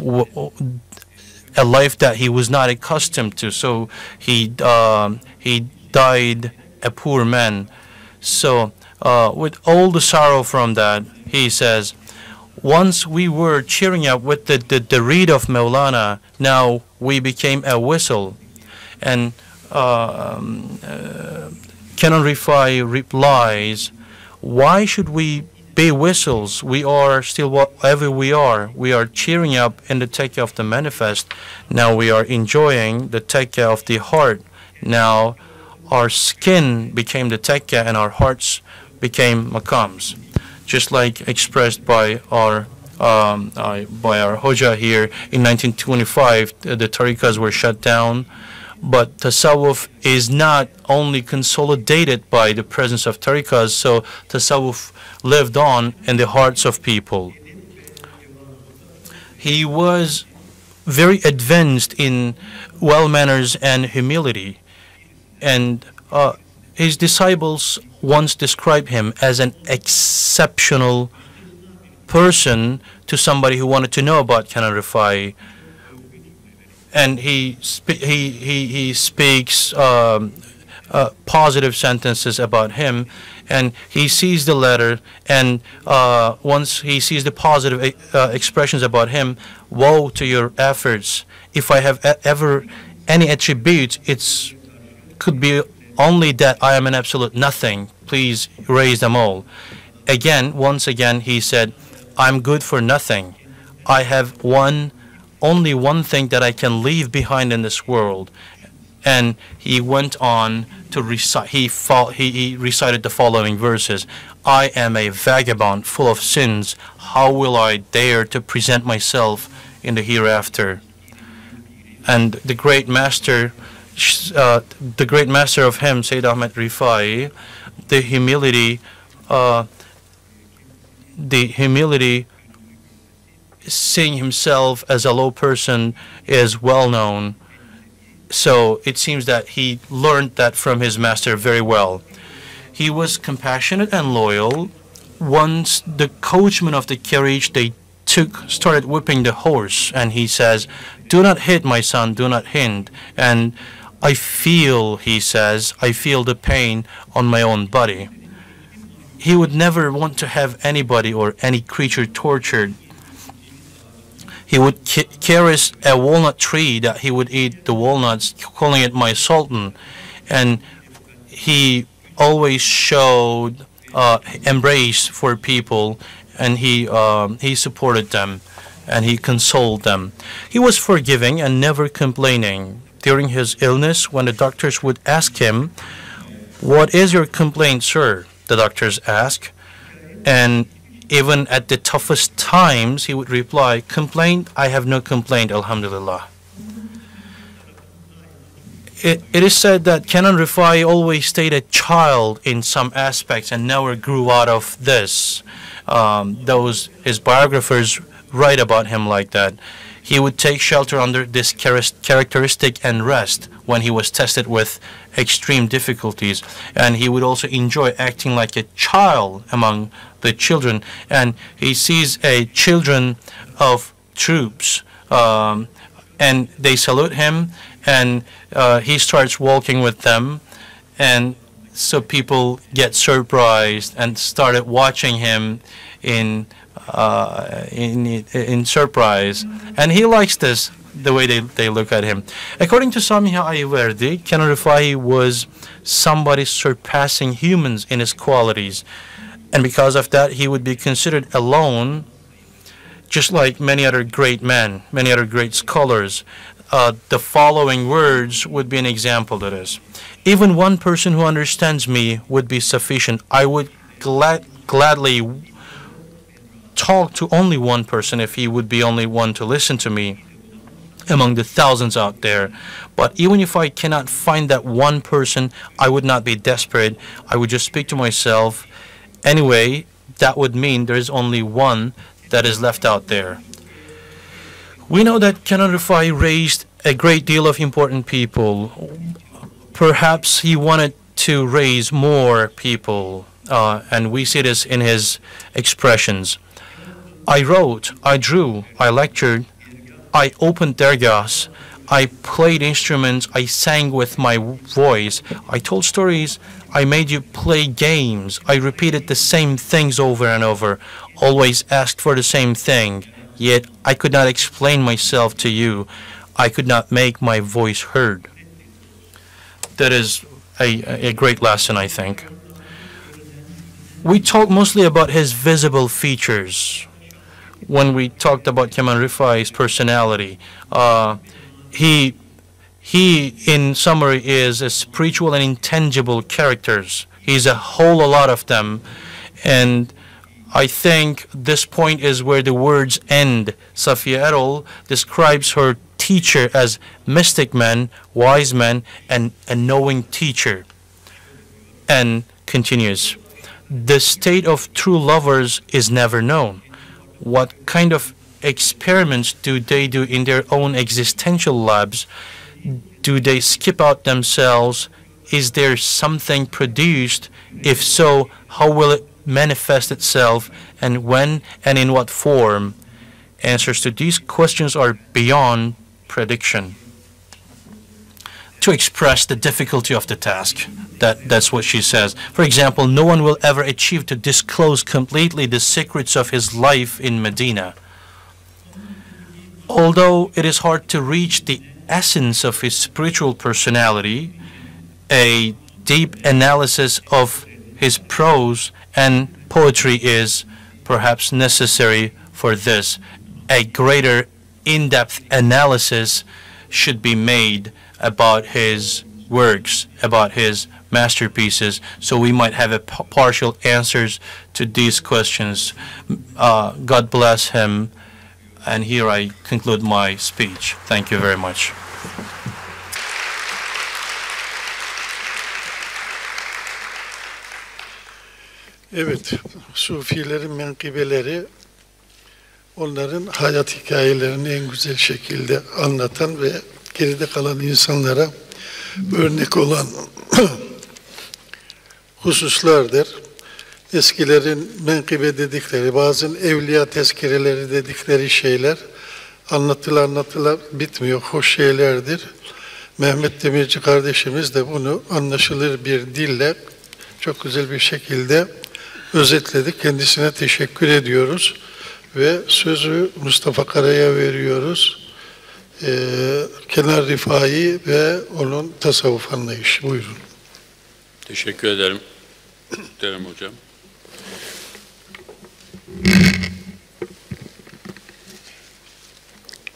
that he was not accustomed to. So he died a poor man. So with all the sorrow from that, he says, "Once we were cheering up with the reed of Maulana, now we became a whistle." And Kenan Rifai replies, "Why should we be whistles? We are still whatever we are. We are cheering up in the tekka of the manifest. Now we are enjoying the tekka of the heart. Now our skin became the tekka and our hearts became maqams." Just like expressed by our Hoja here in 1925, the tariqas were shut down. But Tasawwuf is not only consolidated by the presence of tariqas, so Tasawwuf lived on in the hearts of people. He was very advanced in well manners and humility, and his disciples once described him as an exceptional person to somebody who wanted to know about Kenan Rifai. And he speaks positive sentences about him, and he sees the letter, and once he sees the positive expressions about him, "Woe to your efforts. If I have ever any attribute, could be only that I am an absolute nothing. Please erase them all." Once again, he said, "I'm good for nothing. I have only one thing that I can leave behind in this world." And he went on to recite, he recited the following verses: "I am a vagabond full of sins. How will I dare to present myself in the hereafter?" And the great master of him, Sayyid Ahmed Rifai, the humility, seeing himself as a low person is well known. So it seems that he learned that from his master very well. He was compassionate and loyal. Once the coachman of the carriage started whipping the horse, and he says, "Do not hit, my son, do not hit." And he says, "I feel the pain on my own body." He would never want to have anybody or any creature tortured. He would caress a walnut tree that he would eat the walnuts, calling it "my sultan." And he always showed embrace for people, and he supported them, and he consoled them. He was forgiving and never complaining. During his illness, when the doctors would ask him, "What is your complaint, sir?" the doctors asked, And even at the toughest times, he would reply, "Complaint? I have no complaint, alhamdulillah." It is said that Kenan Rifai always stayed a child in some aspects and never grew out of this. His biographers write about him like that. He would take shelter under this characteristic and rest when he was tested with extreme difficulties. And he would also enjoy acting like a child among the children. And he sees children of troops, and they salute him, and he starts walking with them, and so people get surprised and started watching him in surprise, and he likes this, the way they look at him. According to Samiha Ayverdi, Kenan Rifai was somebody surpassing humans in his qualities, and because of that he would be considered alone, just like many other great men, many other great scholars. The following words would be an example to this. "Even one person who understands me would be sufficient. I would gladly talk to only one person if he would be only one to listen to me among the thousands out there. But even if I cannot find that one person, I would not be desperate. I would just speak to myself. Anyway, that would mean there is only one that is left out there." We know that Kenan Rifai raised a great deal of important people. Perhaps he wanted to raise more people, and we see this in his expressions. "I wrote, I drew, I lectured, I opened dergahs, I played instruments, I sang with my voice, I told stories, I made you play games, I repeated the same things over and over, always asked for the same thing. Yet I could not explain myself to you. I could not make my voice heard." That is a great lesson, I think. We talked mostly about his visible features when we talked about Kenan Rifai's personality. He, in summary, is a spiritual and intangible characters. He's a whole lot of them, and I think this point is where the words end. Safiye Erol describes her teacher as mystic man, wise man, and a knowing teacher, and continues, "The state of true lovers is never known. What kind of experiments do they do in their own existential labs? Do they skip out themselves? Is there something produced? If so, how will it manifest itself, and when and in what form? Answers to these questions are beyond prediction." To express the difficulty of the task, that's what she says. For example, no one will ever achieve to disclose completely the secrets of his life in Medina. Although it is hard to reach the essence of his spiritual personality, a deep analysis of his prose and poetry is perhaps necessary for this. A greater in-depth analysis should be made about his works, about his masterpieces, so we might have a partial answers to these questions. God bless him, and here I conclude my speech. Thank you very much. Evet, Sufilerin menkıbeleri onların hayat hikayelerini en güzel şekilde anlatan ve geride kalan insanlara örnek olan hususlardır. Eskilerin menkıbe dedikleri, bazen evliya tezkireleri dedikleri şeyler anlatıla bitmiyor, hoş şeylerdir. Mehmet Demirci kardeşimiz de bunu anlaşılır bir dille çok güzel bir şekilde özetledik. Kendisine teşekkür ediyoruz ve sözü Mustafa Kara'ya veriyoruz. Kenan Rifai ve onun tasavvuf anlayışı. Buyurun. Teşekkür ederim. Muhterem hocam.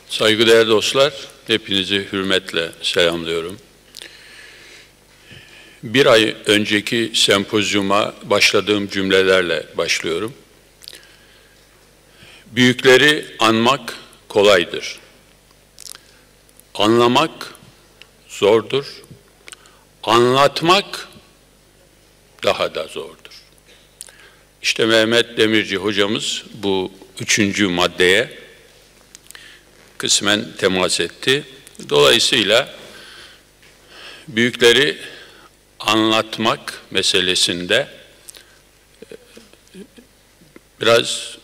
Saygıdeğer dostlar, hepinizi hürmetle selamlıyorum. Bir ay önceki sempozyuma başladığım cümlelerle başlıyorum. Büyükleri anmak kolaydır. Anlamak zordur. Anlatmak daha da zordur. İşte Mehmet Demirci hocamız bu 3. maddeye kısmen temas etti. Dolayısıyla büyükleri anlatmak meselesinde biraz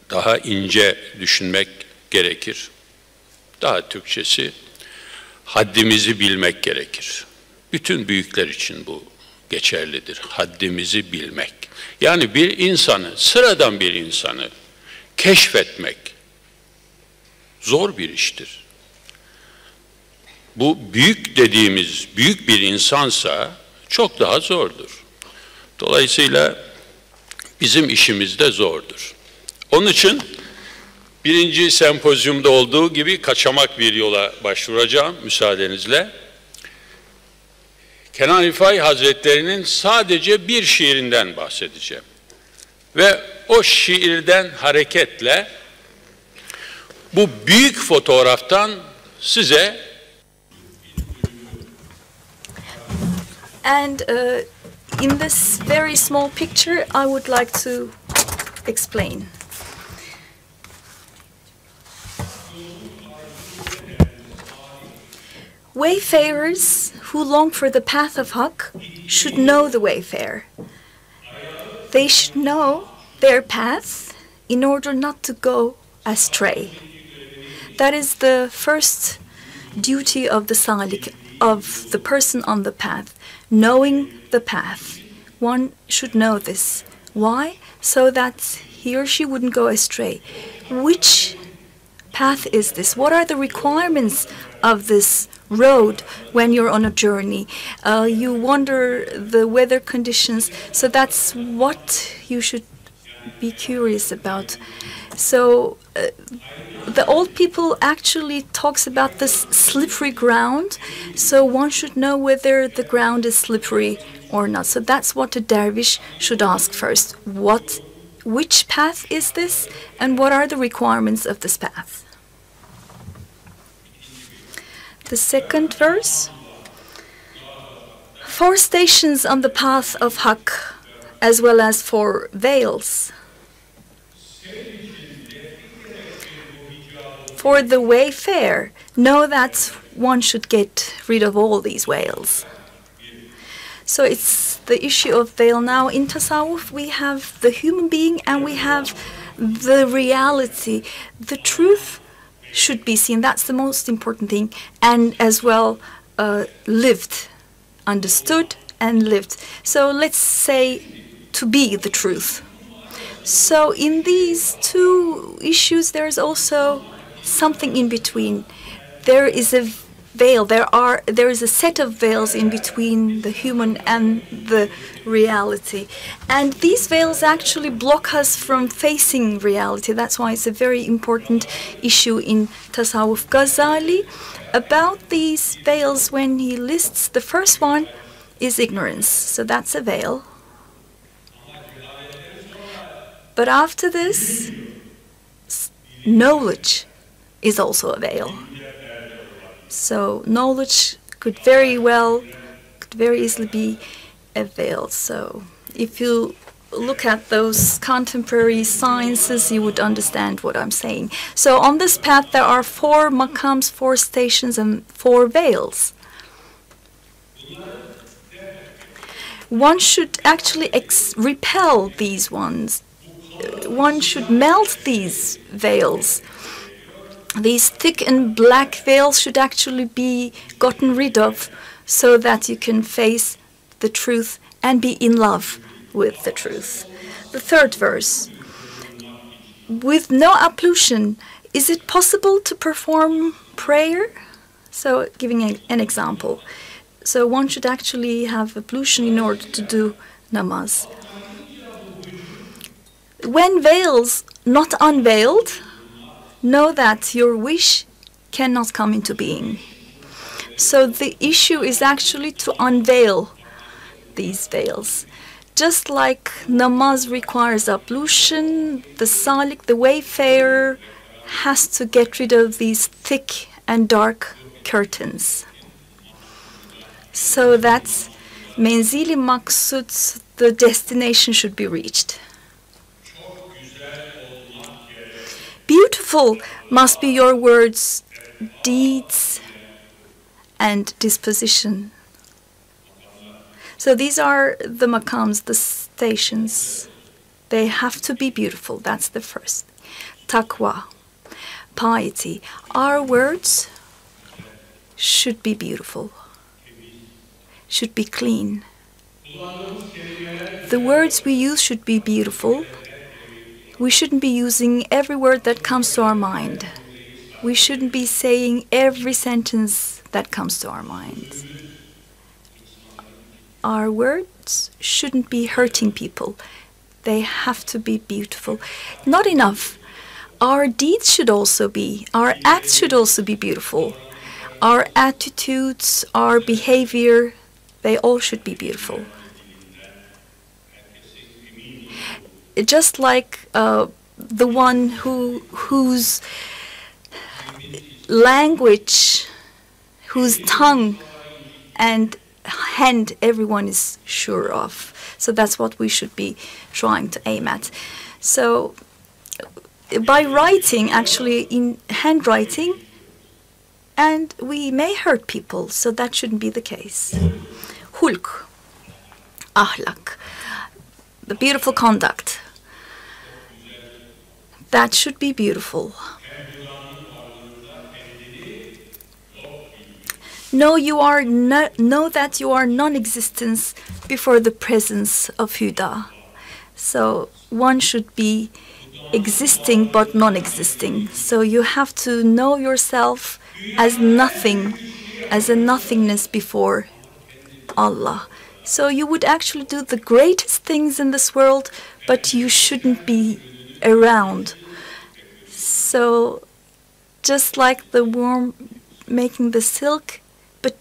daha ince düşünmek gerekir. Daha Türkçesi haddimizi bilmek gerekir. Bütün büyükler için bu geçerlidir. Haddimizi bilmek. Yani bir insanı, sıradan bir insanı keşfetmek zor bir iştir. Bu büyük dediğimiz büyük bir insansa çok daha zordur. Dolayısıyla bizim işimiz de zordur. Onun için birinci sempozyumda olduğu gibi kaçamak bir yola başvuracağım müsaadenizle. Kenan Rifai Hazretleri'nin sadece bir şiirinden bahsedeceğim. Ve o şiirden hareketle bu büyük fotoğraftan size And in this very small picture, I would like to explain. Wayfarers who long for the path of Hak should know the wayfarer. They should know their path in order not to go astray. That is the first duty of the salik, of the person on the path, knowing the path. One should know this. Why? So that he or she wouldn't go astray. Which path is this? What are the requirements of this road when you're on a journey? You wonder the weather conditions, so that's what you should be curious about. So the old people actually talks about this slippery ground, so one should know whether the ground is slippery or not. So that's what a dervish should ask first. Which path is this, and what are the requirements of this path? The second verse. 4 stations on the path of Hak, as well as 4 veils. For the wayfarer, know that one should get rid of all these veils. So it's the issue of veil. Now in Tasawwuf we have the human being and we have the reality. The truth should be seen. That's the most important thing. And as well lived, understood and lived. So let's say to be the truth. So in these 2 issues there's also something in between. There is a veil. There is a set of veils in between the human and the reality. And these veils actually block us from facing reality. That's why it's a very important issue in Tasawwuf. Ghazali, about these veils, when he lists, the first one is ignorance. So that's a veil. But after this, knowledge is also a veil. So knowledge could very easily be a veil. So if you look at those contemporary sciences, you would understand what I'm saying. So on this path there are 4 maqams, 4 stations, and 4 veils. One should actually repel these ones. One should melt these veils. These thick and black veils should actually be gotten rid of so that you can face the truth and be in love with the truth. The third verse. With no ablution, is it possible to perform prayer? So giving an example. So one should actually have ablution in order to do namaz. When veils not unveiled, know that your wish cannot come into being. So the issue is actually to unveil these veils. Just like namaz requires ablution, the salik, the wayfarer, has to get rid of these thick and dark curtains. So that's menzili maksud, the destination should be reached. Beautiful must be your words, deeds, and disposition. So these are the maqams, the stations. They have to be beautiful. That's the first. Taqwa, piety. Our words should be beautiful, should be clean. The words we use should be beautiful. We shouldn't be using every word that comes to our mind. We shouldn't be saying every sentence that comes to our minds. Our words shouldn't be hurting people. They have to be beautiful. Not enough. Our deeds should also be, our acts should also be beautiful. Our attitudes, our behavior, they all should be beautiful. Just like the one whose language, whose tongue and hand everyone is sure of. So that's what we should be trying to aim at. So by writing, actually in handwriting, and we may hurt people, so that shouldn't be the case. Hulk, ahlak, the beautiful conduct. That should be beautiful. Know that you are non-existence before the presence of Huda. So one should be existing but non-existing. So you have to know yourself as nothing, as a nothingness before Allah. So you would actually do the greatest things in this world, but you shouldn't be around. So just like the worm making the silk, but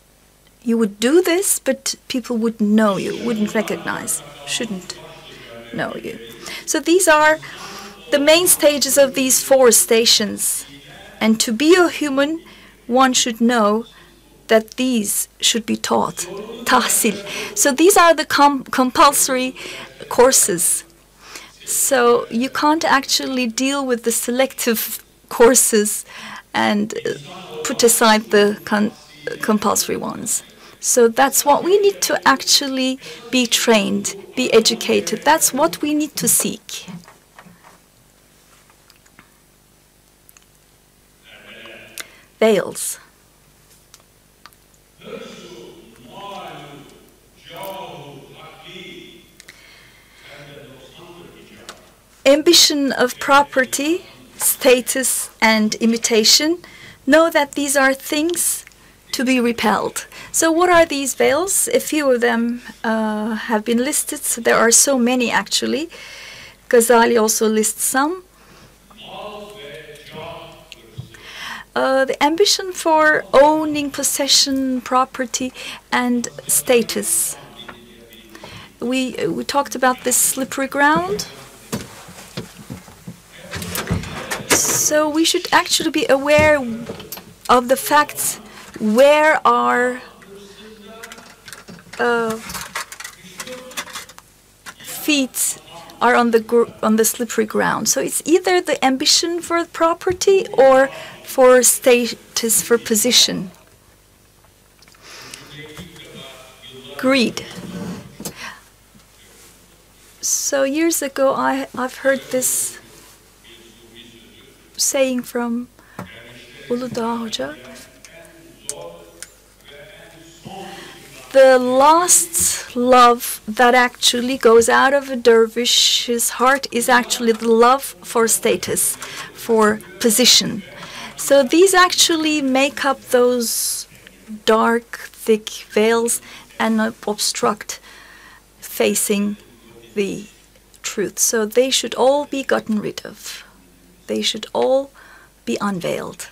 you would do this, but people wouldn't know you, wouldn't recognize, shouldn't know you. So these are the main stages of these 4 stations. And to be a human, one should know that these should be taught. Tahsil. So these are the compulsory courses. So you can't actually deal with the selective courses and put aside the compulsory ones. So that's what we need to actually be trained, be educated. That's what we need to seek. Veils. Ambition of property, status, and imitation. Know that these are things to be repelled. So what are these veils? A few of them have been listed. So there are so many actually. Ghazali also lists some. The ambition for owning possession, property, and status. We talked about this slippery ground. So we should actually be aware of the facts where our feet are on the slippery ground. So it's either the ambition for property or for status, for position. Greed. So years ago, I've heard this saying from Uludağ Hoca. The last love that actually goes out of a dervish's heart is actually the love for status, for position. So these actually make up those dark, thick veils and obstruct facing the truth. So they should all be gotten rid of. They should all be unveiled.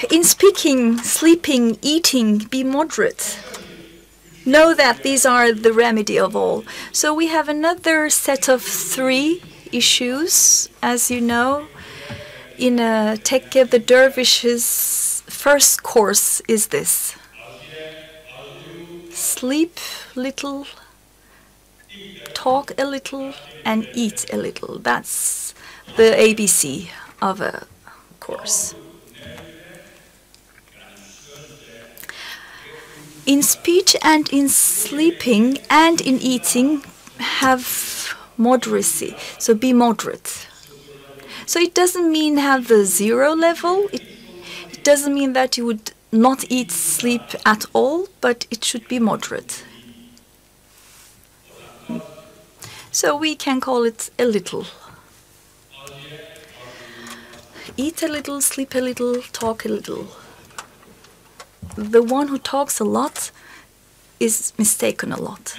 In speaking, sleeping, eating, be moderate. Know that these are the remedy of all. So we have another set of 3 issues, as you know. In a tekke, the dervish's first course is this. Sleep little, talk a little, and eat a little. That's the ABC of a course. In speech and in sleeping and in eating, have moderacy. So be moderate. So it doesn't mean have the 0 level. It doesn't mean that you would not eat, sleep at all, but it should be moderate. So we can call it a little. Eat a little, sleep a little, talk a little. The one who talks a lot is mistaken a lot.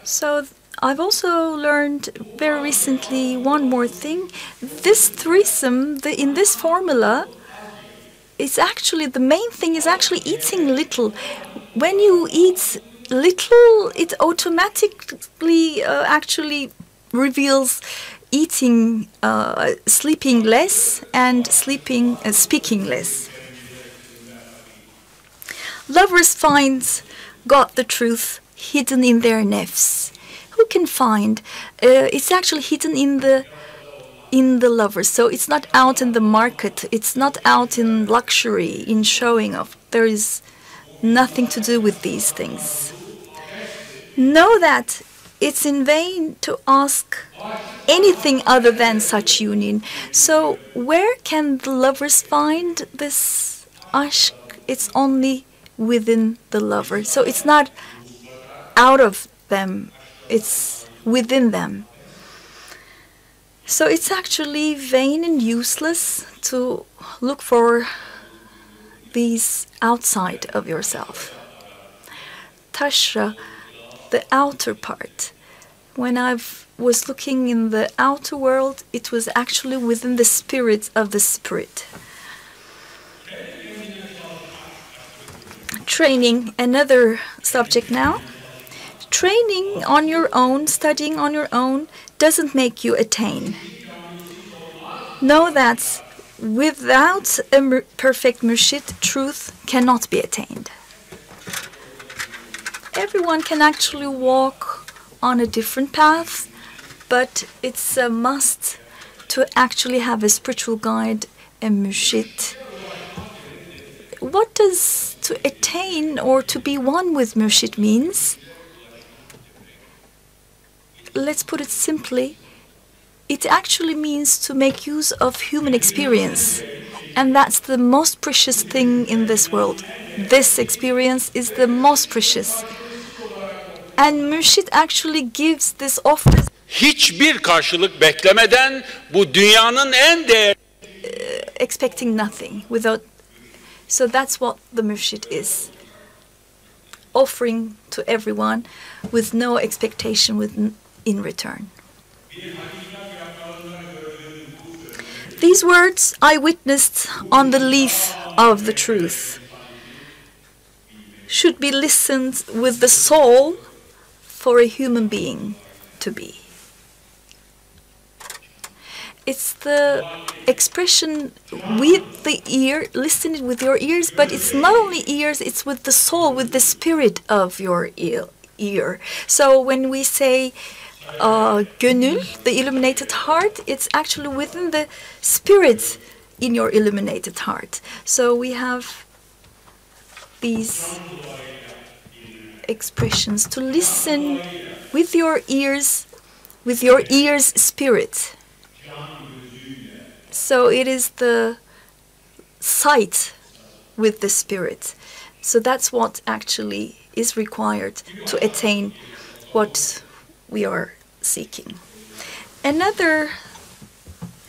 So I've also learned very recently one more thing. This threesome, in this formula, it's actually, the main thing is actually eating little. When you eat little, it automatically actually reveals eating, sleeping less and speaking less. Lovers find God the truth hidden in their nefs. Who can find? It's actually hidden in the lovers. So it's not out in the market. It's not out in luxury, in showing off. There is nothing to do with these things. Know that it's in vain to ask anything other than such union. So where can the lovers find this ashk? It's only within the lover. So it's not out of them, it's within them. So it's actually vain and useless to look for these outside of yourself. Tashra, the outer part. When I was looking in the outer world, it was actually within the spirit of the spirit. Training, another subject now. Training on your own, studying on your own, doesn't make you attain. Know that without a perfect murshid, truth cannot be attained. Everyone can actually walk on a different path, but it's a must to actually have a spiritual guide, a murshid. What does to attain or to be one with murshid means? Let's put it simply, it actually means to make use of human experience. And that's the most precious thing in this world. This experience is the most precious. And murshid actually gives this offer. Hiçbir karşılık beklemeden bu dünyanın en değerli Expecting nothing, without. So that's what the murshid is. Offering to everyone with no expectation in return. These words I witnessed on the leaf of the truth should be listened with the soul for a human being to be. It's the expression with the ear, listen it with your ears, but it's not only ears, it's with the soul, with the spirit of your ear. So when we say gönül, the illuminated heart, it's actually within the spirit in your illuminated heart. So we have these expressions to listen with your ears spirit. So it is the sight with the spirit. So that's what actually is required to attain what we are seeking. Another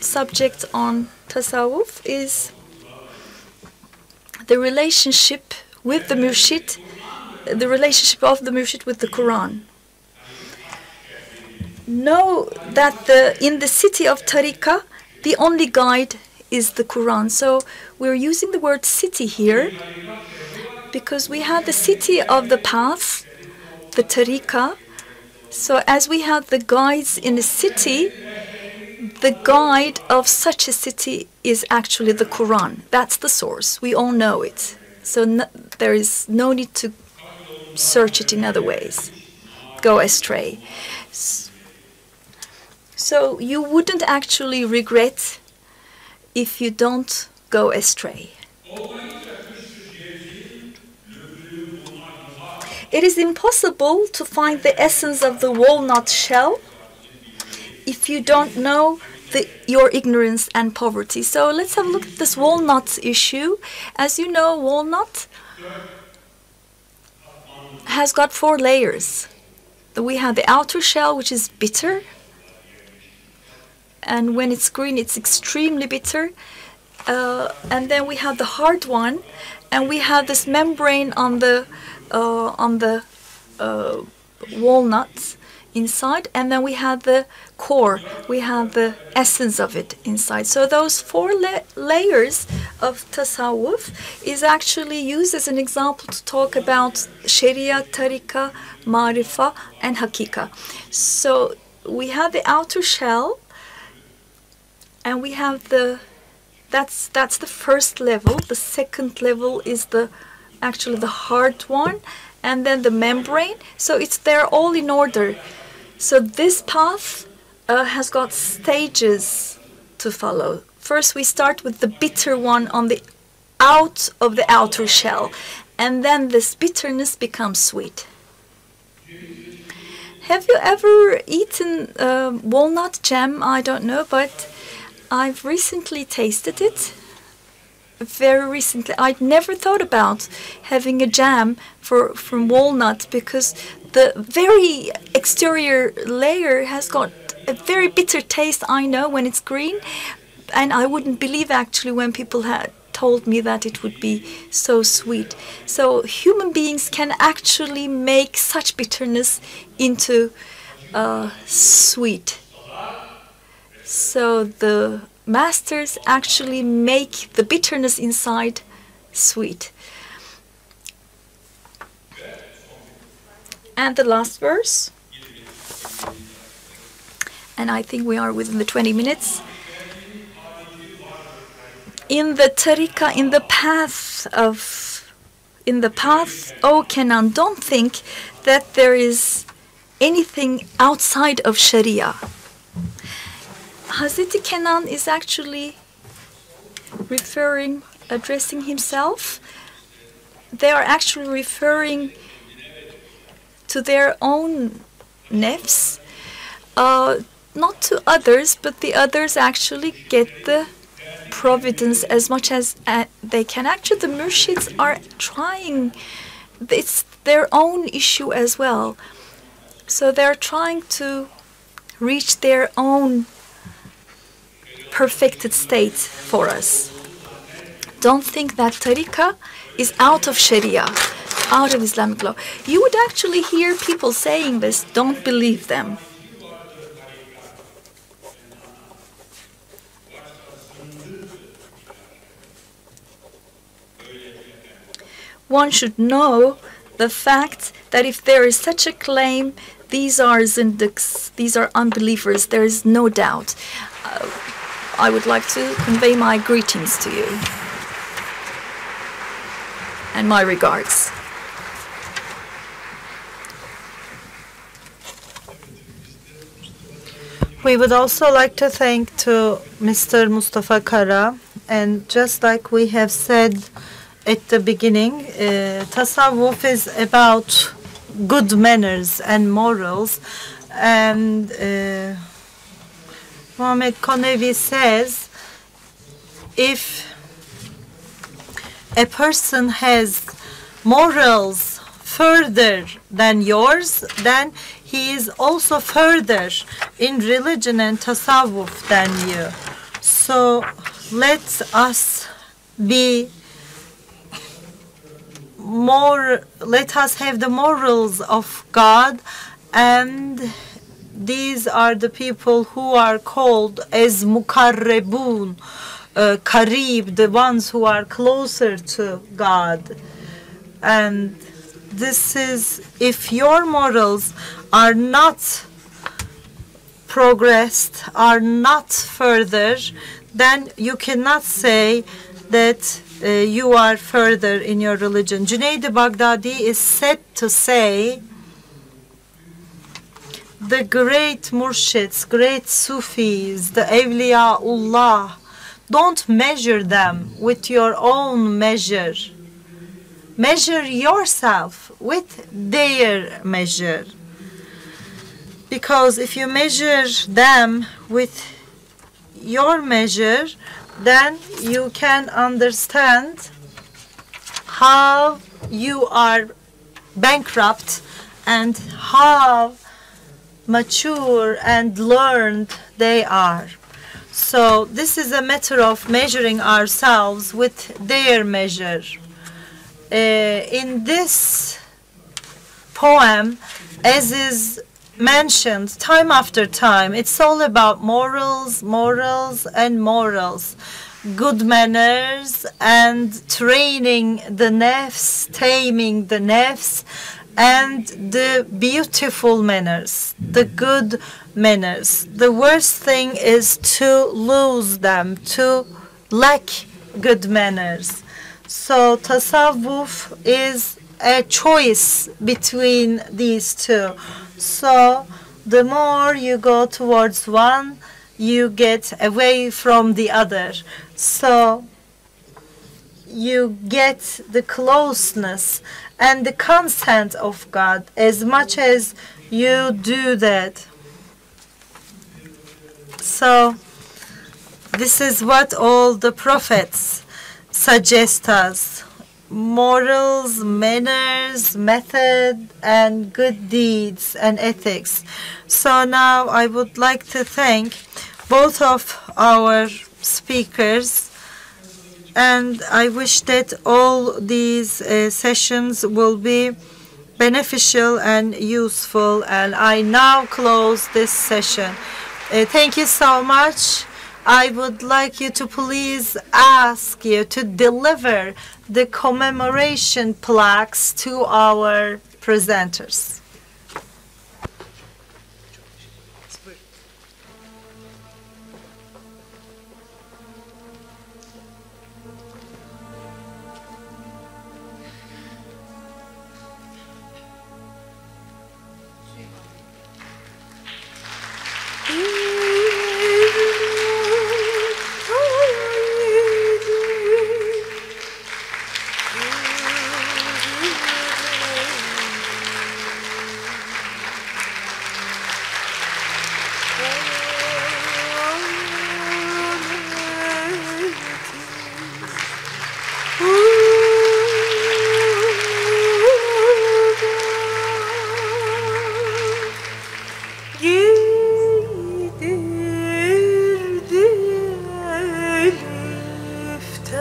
subject on Tasawwuf is the relationship with the murshid, the relationship of the murshid with the Quran. Know that in the city of Tariqa, the only guide is the Quran. So we're using the word city here because we have the city of the path, the tariqah. So as we have the guides in a city, the guide of such a city is actually the Quran. That's the source. We all know it. So there is no need to search it in other ways, go astray. So you wouldn't actually regret if you don't go astray. It is impossible to find the essence of the walnut shell if you don't know your ignorance and poverty. So let's have a look at this walnut issue. As you know, walnut has got 4 layers. We have the outer shell, which is bitter. And when it's green, it's extremely bitter. And then we have the hard one. And we have this membrane on the walnuts inside, and then we have the core, we have the essence of it inside. So those 4 layers of tasawwuf is actually used as an example to talk about sharia, tariqah, marifa, and hakika. So we have the outer shell, and we have that's the first level. The second level is actually the hard one, and then the membrane. So they're all in order. So this path has got stages to follow. First we start with the bitter one on the out of the outer shell, and then this bitterness becomes sweet. Have you ever eaten walnut jam? I don't know, but I've recently tasted it. Very recently. I'd never thought about having a jam from walnut because the very exterior layer has got a very bitter taste, I know, when it's green. And I wouldn't believe actually when people had told me that it would be so sweet. So human beings can actually make such bitterness into sweet. So the masters actually make the bitterness inside sweet. And the last verse, and I think we are within the 20 minutes. In the tariqah, in the path, O Kenan, don't think that there is anything outside of Sharia. Hazreti Kenan is actually addressing himself. They are actually referring to their own nefs, not to others, but the others actually get the providence as much as they can. Actually, the murshids are trying, it's their own issue as well. So they're trying to reach their own perfected state for us. Don't think that tariqah is out of Sharia, out of Islamic law. You would actually hear people saying this. Don't believe them. One should know the fact that if there is such a claim, these are zindiqs, these are unbelievers, there is no doubt. I would like to convey my greetings to you and my regards. We would also like to thank to Mr. Mustafa Kara, and just like we have said at the beginning, Tasawwuf is about good manners and morals, and Muhammad Konevi says, if a person has morals further than yours, then he is also further in religion and tasawwuf than you. So let us be let us have the morals of God, and these are the people who are called as mukarrebun, Karib, the ones who are closer to God. And this is, if your morals are not progressed, are not further, then you cannot say that you are further in your religion. Junaid Baghdadi is said to say, the great murshids, great Sufis, the Awliyaullah, don't measure them with your own measure. Measure yourself with their measure. Because if you measure them with your measure, then you can understand how you are bankrupt and how mature and learned they are. So this is a matter of measuring ourselves with their measure. In this poem, as is mentioned time after time, it's all about morals, morals, and morals. Good manners and training the nefs, taming the nefs, and the beautiful manners, the good manners. The worst thing is to lose them, to lack good manners. So tasawwuf is a choice between these two. So the more you go towards one, you get away from the other. So you get the closeness and the consent of God as much as you do that. So this is what all the prophets suggest us. Morals, manners, method, and good deeds and ethics. So now I would like to thank both of our speakers, and I wish that all these sessions will be beneficial and useful, and I now close this session. Thank you so much. I would like you to please ask you to deliver the commemoration plaques to our presenters.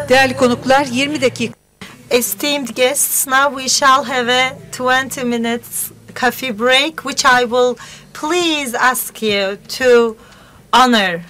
Değerli konuklar, 20 dakika. Esteemed guests, now we shall have a 20 minutes coffee break, which I will please ask you to honor.